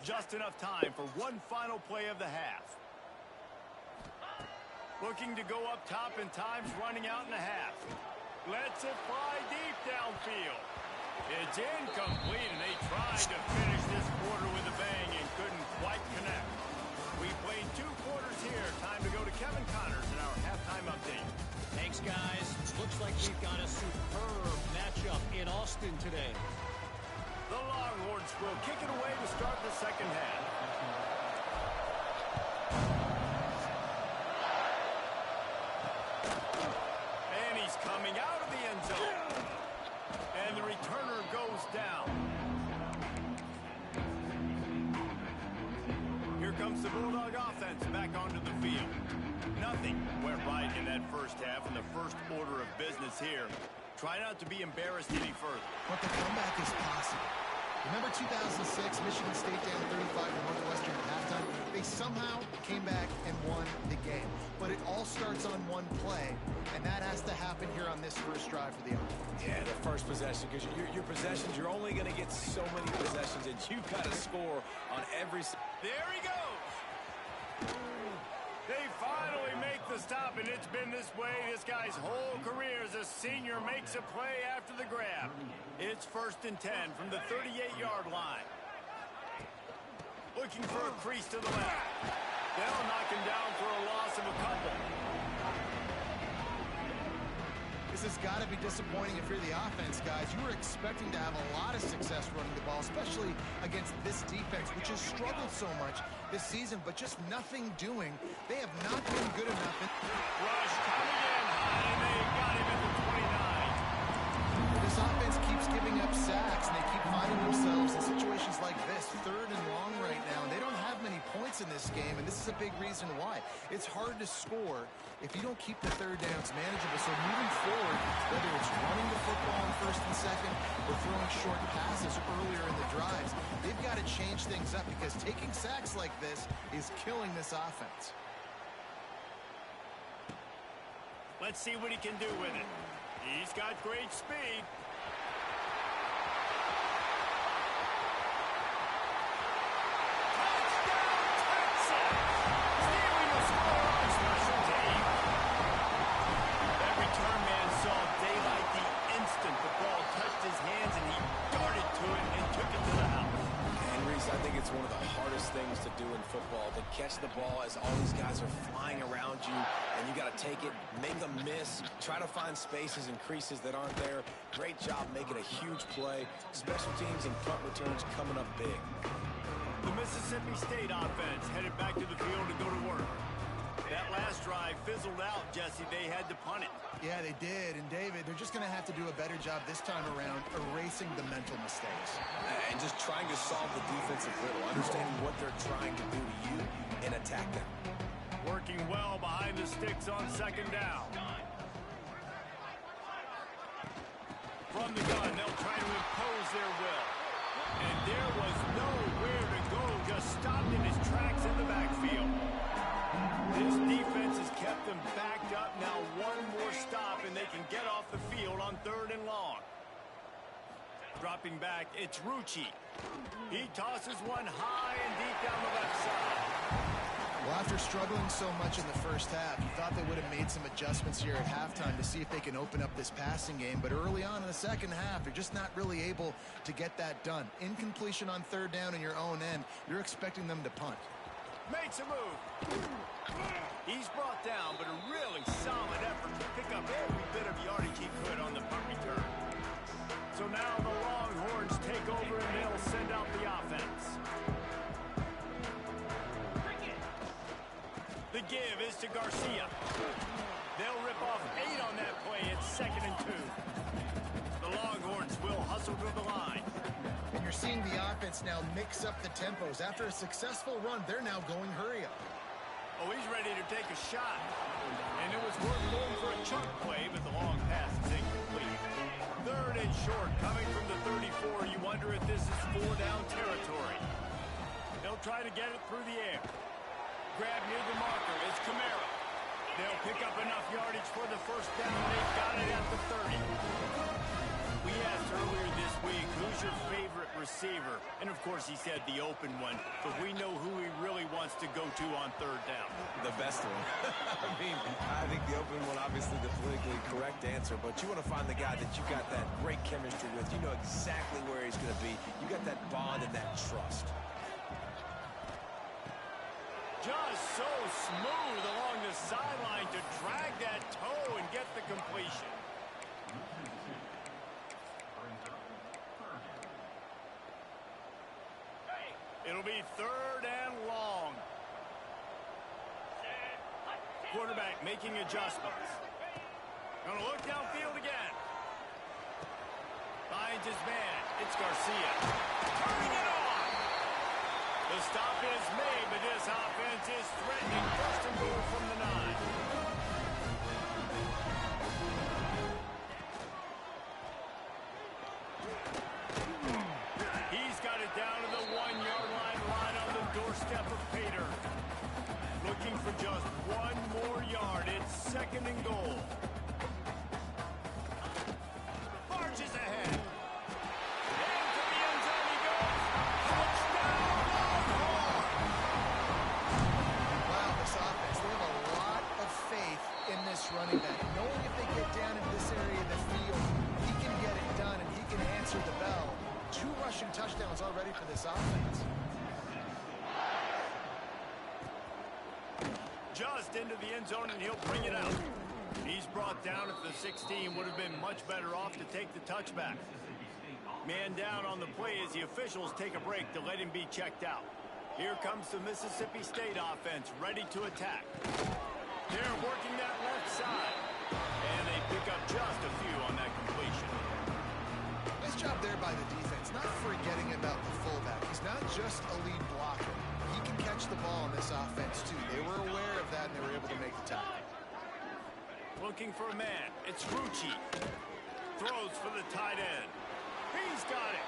Just enough time for one final play of the half. Looking to go up top, and time's running out in the half. Lets it fly deep downfield. It's incomplete, and they tried to finish this quarter with a bang and couldn't quite connect. We played 2 quarters here. Time to go to Kevin Connors in our halftime update. Thanks, guys. Looks like we've got a superb matchup in Austin today. The Longhorns will kick it away to start the second half. And he's coming out of the end zone. And the returner goes down. Here comes the Bulldog offense back onto the field. Nothing went right in that first half, and the first order of business here. Try not to be embarrassed any further. But the comeback is possible. Remember 2006, Michigan State down 35 to Northwestern at halftime? They somehow came back and won the game. But it all starts on one play, and that has to happen here on this first drive for the offense. Yeah, the first possession, because your possessions, you're only going to get so many possessions, and you've got to score on every... There he goes. They finally make the stop, and it's been this way this guy's whole career as a senior makes a play after the grab. It's 1st and 10 from the 38-yard line. Looking for a crease to the left. They'll knock him down for a loss of a couple. This has got to be disappointing if you're the offense, guys. You were expecting to have a lot of success running the ball, especially against this defense, which has struggled so much this season, but just nothing doing. They have not been good enough. Rush coming in high, and they got him at the 29. This offense keeps giving up sacks, and they keep finding themselves in situations like this, 3rd and long right now, and they don't have many points in this game, and this is a big reason why. It's hard to score if you don't keep the 3rd downs manageable. So moving forward, whether it's running the football in 1st and 2nd or throwing short passes earlier in the drives, they've got to change things up because taking sacks like this is killing this offense. Let's see what he can do with it. He's got great speed. I think it's one of the hardest things to do in football, to catch the ball as all these guys are flying around you, and you got to take it, make a miss, try to find spaces and creases that aren't there. Great job making a huge play. Special teams and punt returns coming up big. The Mississippi State offense headed back to the field to go to work. That last drive fizzled out, Jesse. They had to punt it. Yeah, they did. And, David, they're just going to have to do a better job this time around erasing the mental mistakes. And just trying to solve the defensive riddle, understanding what they're trying to do to you and attack them. Working well behind the sticks on second down. From the gun, they'll try to impose their will. And there was nowhere to go, just stopped in his tracks in the backfield. This defense has kept them backed up. Now one more stop, and they can get off the field on 3rd and long. Dropping back, it's Rucci. He tosses one high and deep down the left side. Well, after struggling so much in the first half, you thought they would have made some adjustments here at halftime to see if they can open up this passing game. But early on in the second half, they're just not really able to get that done. Incompletion on 3rd down in your own end, you're expecting them to punt. Makes a move. He's brought down, but a really solid effort to pick up every bit of yardage he could on the punt return. So now the Longhorns take over and they'll send out the offense. The give is to Garcia. They'll rip off 8 on that play. It's 2nd and 2. The Longhorns will hustle to the line. And you're seeing the offense now mix up the tempos. After a successful run, they're now going hurry up. Oh, he's ready to take a shot. And it was worth going for a chunk play, but the long pass is incomplete. 3rd and short, coming from the 34. You wonder if this is 4-down territory. They'll try to get it through the air. Grab near the marker is Camara. They'll pick up enough yardage for the first down. They've got it at the 30. We asked earlier this week, who's your favorite receiver? And, of course, he said the open one. But we know who he really wants to go to on 3rd down. The best one. I think the open one, obviously the politically correct answer, but you want to find the guy that you got that great chemistry with. You know exactly where he's going to be. You got that bond and that trust. Just so smooth along the sideline to drag that toe and get the completion. It'll be 3rd and long. Quarterback making adjustments. Gonna look downfield again. Finds his man. It's Garcia. Turning it on. The stop is made, but this offense is threatening 1st and goal from the 9. He's got it down to the 1-yard line, right on the doorstep of Pater. Looking for just 1 more yard. It's 2nd and goal. Marches ahead. Into the end zone he goes. Touchdown, Longhorns! Wow, this offense, they have a lot of faith in this running back. Knowing if they get down into this area of the field, he can get it done and he can answer the bell. 2 rushing touchdowns already for this offense. Just into the end zone, and he'll bring it out. He's brought down at the 16. Would have been much better off to take the touchback. Man down on the play as the officials take a break to let him be checked out. Here comes the Mississippi State offense, ready to attack. They're working that left side, and they pick up just a few on that completion. Nice job there by the defense, not forgetting about the fullback. He's not just a lead blocker. He can catch the ball in this offense, too. They were aware of that, and they were able to make the tackle. Looking for a man. It's Rucci. Throws for the tight end. He's got it.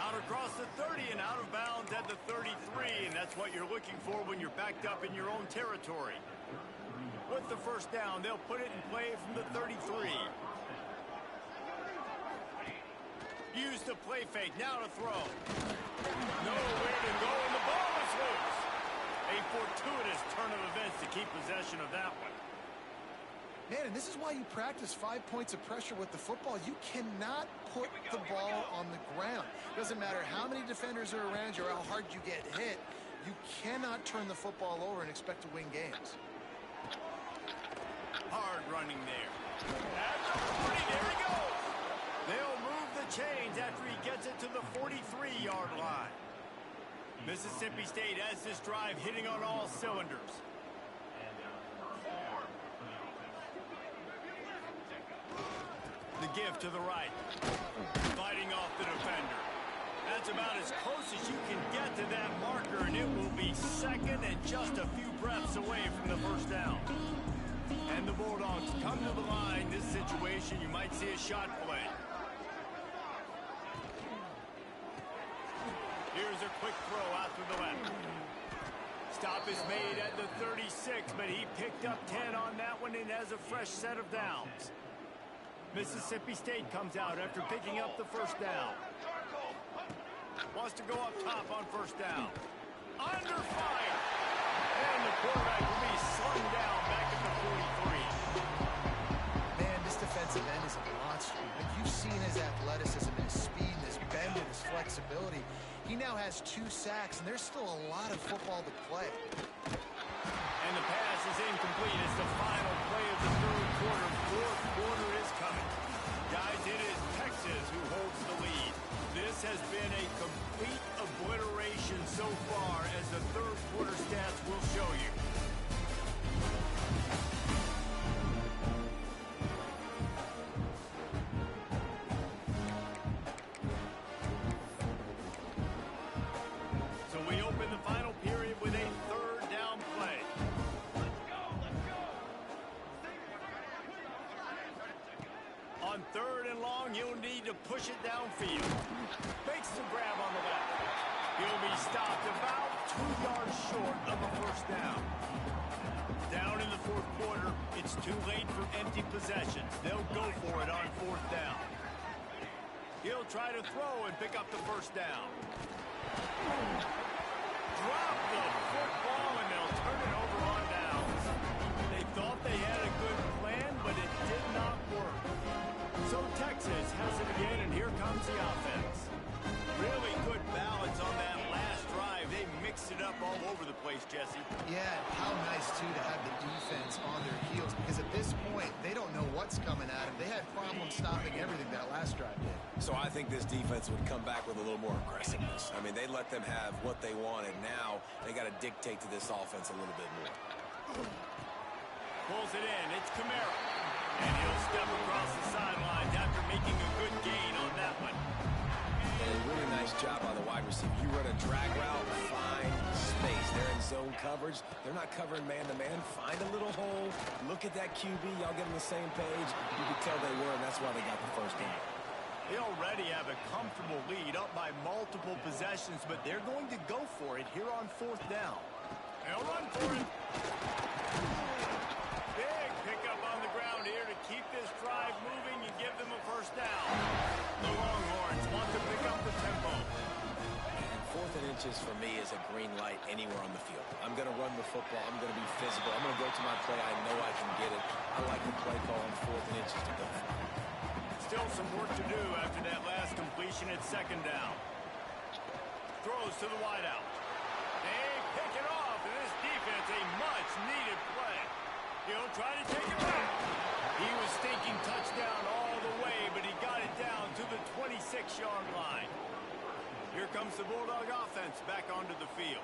Out across the 30 and out of bounds at the 33, and that's what you're looking for when you're backed up in your own territory. With the first down, they'll put it in play from the 33. Use the play fake. Now to throw. Nowhere to go, and the ball is loose. A fortuitous turn of events to keep possession of that one. Man, and this is why you practice 5 points of pressure with the football. You cannot put the ball on the ground. Doesn't matter how many defenders are around you or how hard you get hit. You cannot turn the football over and expect to win games. Hard running there. At the 40, there he goes. They'll move the chains after he gets it to the 43-yard line. Mississippi State has this drive hitting on all cylinders. The give to the right. Fighting off the defender. That's about as close as you can get to that marker, and it will be second and just a few breaths away from the first down. And the Bulldogs come to the line. This situation, you might see a shot play. Here's a quick throw out to the left. Stop is made at the 36, but he picked up 10 on that one and has a fresh set of downs. Mississippi State comes out after picking up the first down. Wants to go up top on first down. Under fire. And the quarterback will be slung down back at the 43. Man, this defensive end is a monster. Like, you've seen his athleticism, his speed, his bend, and his flexibility. He now has 2 sacks, and there's still a lot of football to play. And the pass is incomplete. It's the final play of the third quarter. Fourth quarter is coming. Guys, it is Texas who holds the lead. This has been a complete obliteration so far, as the third quarter stats will show you. So we open the final period with a third down play. On third and long, you'll need to push it downfield. Makes the grab on the left. He'll be stopped about 2 yards short of a first down. Down in the fourth quarter, it's too late for empty possessions. They'll go for it on fourth down. He'll try to throw and pick up the first down. Drop the football and they'll turn it over on downs. They thought they had a good plan, but it did not work. So Texas has it again, and here comes the offense. Really good balance on that last drive. They mixed it up all over the place, Jesse. Yeah, how nice, too, to have the defense on their heels, because at this point, they don't know what's coming at them. They had problems stopping everything that last drive did. So I think this defense would come back with a little more aggressiveness. I mean, they let them have what they wanted. Now they got to dictate to this offense a little bit more. Pulls it in. It's Kamara. And he'll step across the sidelines after making a good gain on that one. And a really nice job by the wide receiver. You run a drag route, find space. They're in zone coverage. They're not covering man-to-man. Find a little hole. Look at that QB. Y'all get on the same page. You can tell they were, and that's why they got the first down. They already have a comfortable lead up by multiple possessions, but they're going to go for it here on fourth down. They'll run for it. Big pickup on the ground here to keep this drive moving and give them a first down. The Longhorns want to pick up the tempo. And 4th and inches for me is a green light anywhere on the field. I'm going to run the football. I'm going to be physical. I'm going to go to my play. I know I can get it. I like the play call on 4th and inches to go for it. Still some work to do after that last completion at second down. Throws to the wideout. They pick it off, and this defense, a much-needed play. He'll try to take it back. He was thinking touchdown all the way, but he got it down to the 26-yard line. Here comes the Bulldog offense back onto the field.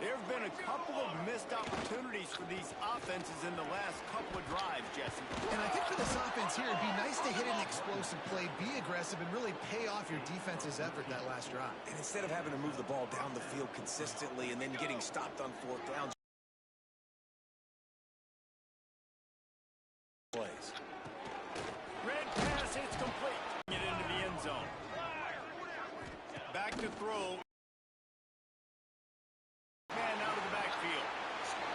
There have been a couple of missed opportunities for these offenses in the last couple of drives, Jesse. And I think for this offense here, it'd be nice to hit an explosive play, be aggressive, and really pay off your defense's effort that last drive. And instead of having to move the ball down the field consistently and then getting stopped on fourth down plays. Red pass, it's complete. Get into the end zone. Back to throw. Man out of the backfield.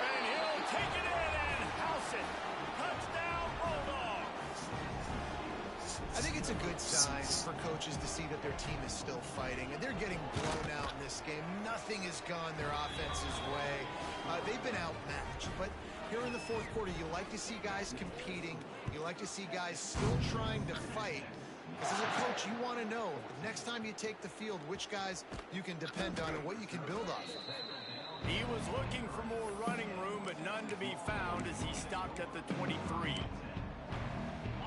And he'll take it in and house it. Touchdown, Bulldogs. I think it's a good sign for coaches to see that their team is still fighting, and they're getting blown out in this game. Nothing has gone their offense's way. They've been outmatched, but here in the fourth quarter, you like to see guys competing. You like to see guys still trying to fight. Because as a coach, you want to know, next time you take the field, which guys you can depend on and what you can build off of. He was looking for more running room, but none to be found as he stopped at the 23.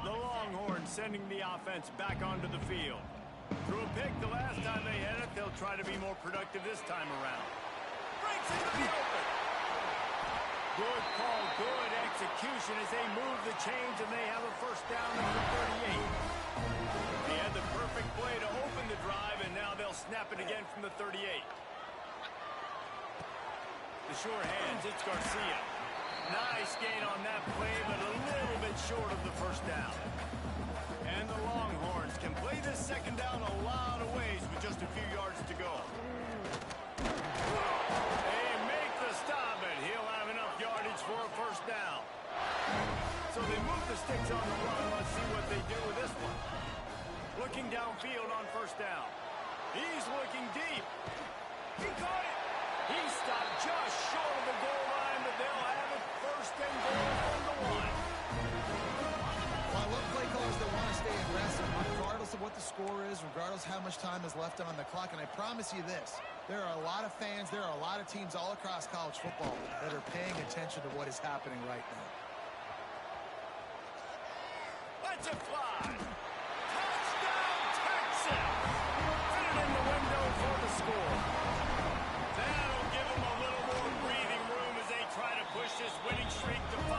The Longhorns sending the offense back onto the field. Threw a pick the last time they had it. They'll try to be more productive this time around. Breaks into the open. Good call, good execution as they move the chains, and they have a first down at the 38. He had the perfect play to open the drive, and now they'll snap it again from the 38. The sure hands, it's Garcia. Nice gain on that play, but a little bit short of the first down. And the Longhorns can play this second down a lot of ways with just a few yards to go. They make the stop, and he'll have enough yardage for a first down. So they move the sticks on the run. Let's see what they do with this one. Looking downfield on first down. He's looking deep. He caught it. He stopped just short of the goal line, but they'll have it first and goal from the one. Well, I love play callers that want to stay aggressive, regardless of what the score is, regardless how much time is left on the clock. And I promise you this, there are a lot of fans, there are a lot of teams all across college football that are paying attention to what is happening right now. Let's it fly. Touchdown, Texas. Fit it in the window for the score. That'll give them a little more breathing room as they try to push this winning streak to 5.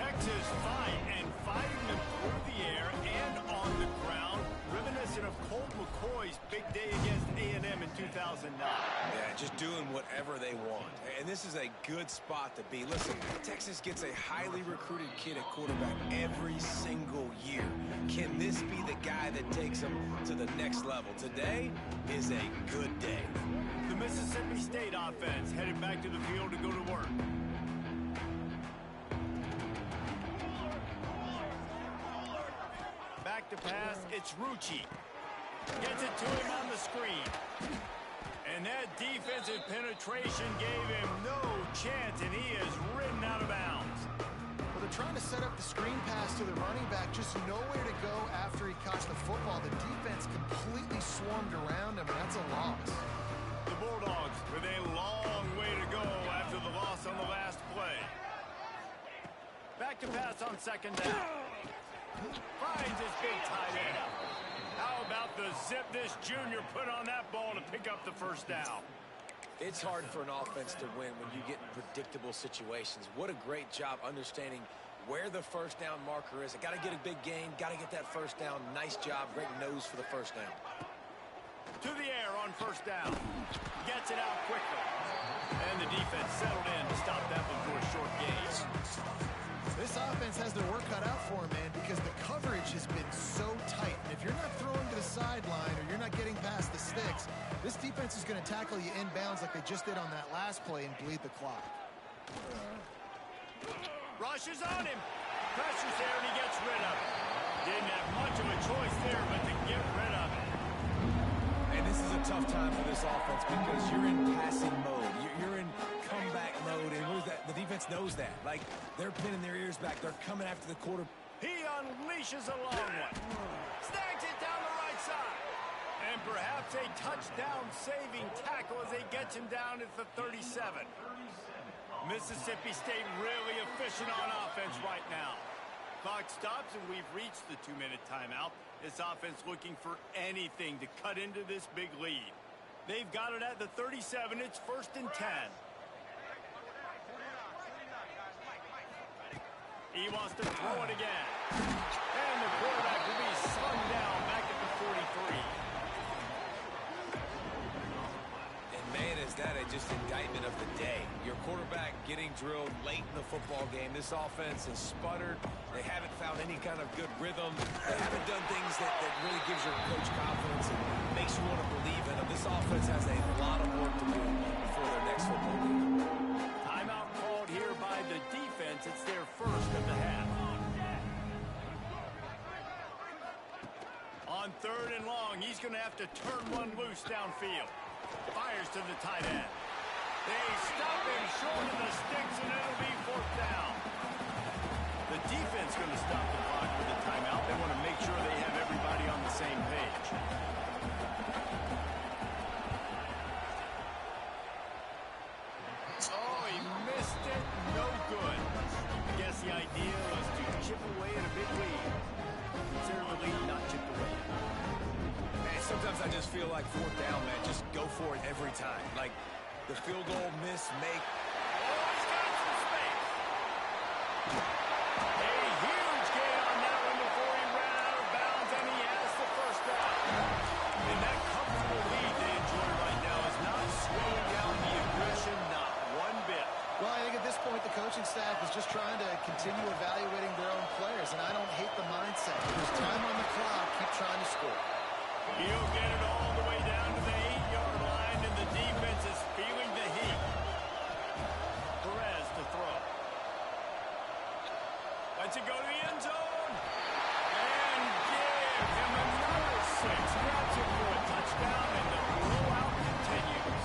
Texas fighting them through the air and on the ground, reminiscent of Colt McCoy's big day against A&M in 2009. Yeah, just doing whatever they want. And this is a good spot to be. Listen, Texas gets a highly recruited kid at quarterback every single year. Can this be the guy that takes them to the next level? Today is a good day. The Mississippi State offense headed back to the field to go to work. Back to pass, it's Rucci. Gets it to him on the screen. And that defensive penetration gave him no chance, and he is ridden out of bounds. Well, they're trying to set up the screen pass to the running back, just nowhere to go after he caught the football. The defense completely swarmed around him, and that's a loss. The Bulldogs with a long way to go after the loss on the last play. Back to pass on second down. Finds his big tight end. How about the zip this junior put on that ball to pick up the first down? It's hard for an offense to win when you get in predictable situations. What a great job understanding where the first down marker is. I got to get a big gain, got to get that first down. Nice job, great nose for the first down. To the air on first down. Gets it out quickly. And the defense settled in to stop that one for a short gain. This offense has their work cut out for them, man, because the coverage has been so tight. And if you're not throwing to the sideline or you're not getting past the sticks, this defense is going to tackle you inbounds like they just did on that last play and bleed the clock. Rushes on him. Pressure's there and he gets rid of it. Didn't have much of a choice there, but to get rid of it. And this is a tough time for this offense because you're in passing mode. You're in comeback mode, and what is that? The defense knows that. Like, they're pinning their ears back. They're coming after the quarter. He unleashes a long one. Snags it down the right side. And perhaps a touchdown-saving tackle as he gets him down at the 37. Mississippi State really efficient on offense right now. Clock stops, and we've reached the 2-minute timeout. This offense looking for anything to cut into this big lead. They've got it at the 37. It's 1st and 10. He wants to throw it again. And the quarterback will be slung down back at the 43. And man, is that just indictment of the day. Your quarterback getting drilled late in the football game. This offense has sputtered. They haven't found any kind of good rhythm. They haven't done things that really gives your coach confidence and makes you want to believe in them. This offense has a lot of work to do before their next football game. Timeout called here by the defense. It's their first of the half. On 3rd and long, he's going to have to turn one loose downfield. Fires to the tight end. They stop him short of the sticks, and it'll be 4th down. The defense going to stop the clock with a timeout. They want to make sure they have everybody on the same page. Oh, he missed it. No good. I guess the idea was to chip away at a big lead. Consider the lead not chipped away. Man, sometimes I just feel like 4th down, man. Just go for it every time. Like the field goal, miss, make. Oh, he's got some space. A huge gain on that one before he ran just trying to continue evaluating their own players, and I don't hate the mindset. There's time on the clock. Keep trying to score. He'll get it all the way down to the 8-yard line, and the defense is feeling the heat. Perez to throw. Lets it go to the end zone. And give him another 6. Grabs it for a touchdown, and the blowout continues.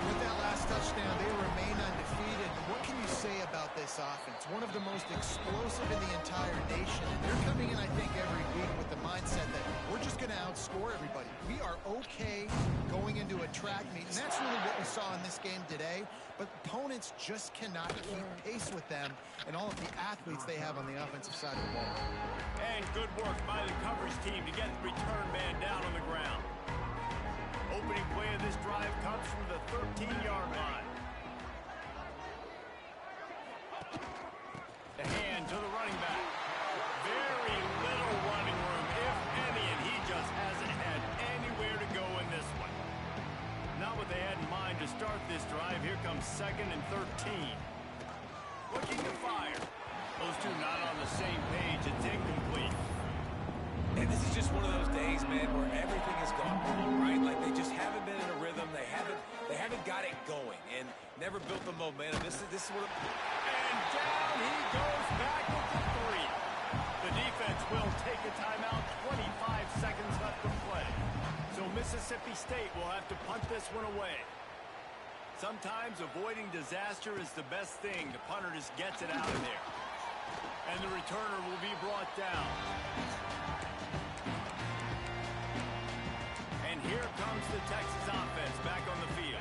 With that last touchdown, they remain undefeated. What can you say about this offense? One of the most explosive in the entire nation. And they're coming in, I think, every week with the mindset that we're just going to outscore everybody. We are okay going into a track meet, and that's really what we saw in this game today. But opponents just cannot keep pace with them and all of the athletes they have on the offensive side of the ball. And good work by the coverage team to get the return man down on the ground. Opening play of this drive comes from the 13-yard line. The hand to the running back. Very little running room, if any, and he just hasn't had anywhere to go in this one. Not what they had in mind to start this drive. Here comes 2nd and 13. Looking to fire. Those two not on the same page. It's incomplete. And this is just one of those days, man, where everything has gone wrong, right? Like they just haven't been in a rhythm. They haven't got it going and never built the momentum. This is what. And down he goes back with the 3. The defense will take a timeout. 25 seconds left to play. So Mississippi State will have to punt this one away. Sometimes avoiding disaster is the best thing. The punter just gets it out of there. And the returner will be brought down. And here comes the Texas offense back on the field.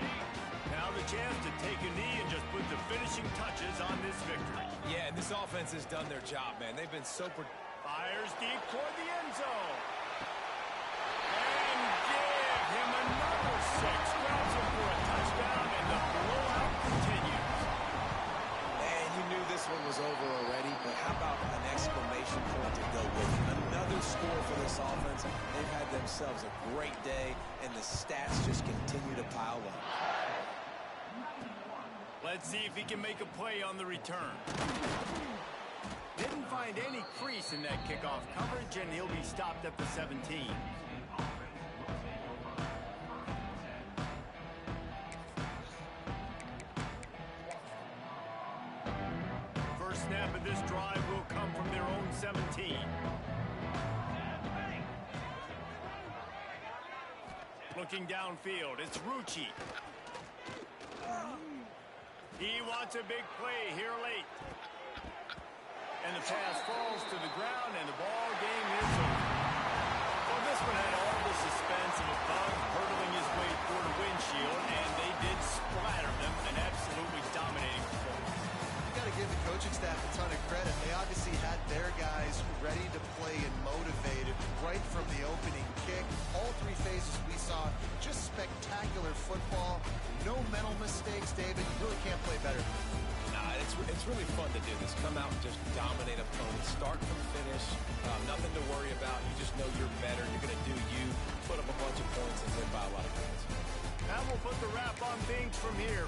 Now the chance to take a knee and just put the finishing touches on this victory. Yeah, and this offense has done their job, man. They've been so... Fires deep toward the end zone. And give him another 6. Grabs him for a touchdown, and the blowout continues. Man, you knew this one was over already, but how about an exclamation point to go with it? Another score for this offense. They've had themselves a great day, and the stats just continue to pile up. Let's see if he can make a play on the return. Didn't find any crease in that kickoff coverage, and he'll be stopped at the 17. First snap of this drive will come from their own 17. Looking downfield, it's Rucci. He wants a big play here late. And the pass falls to the ground, and the ball game is over. Well, this one had all the suspense of a bug hurtling his way toward a windshield, and they did splatter them, an absolutely dominating performance. You got to give the coaching staff a ton of credit. They obviously had their guys ready to play and motivated right from the opening kick. All 3 phases we saw, just spectacular football. No mental mistakes, David. You really can't play better. Nah, it's really fun to do this. Come out and just dominate opponents, start from finish. Nothing to worry about. You just know you're better. You're going to do you, put up a bunch of points, and win by a lot of points. That will put the wrap on things from here.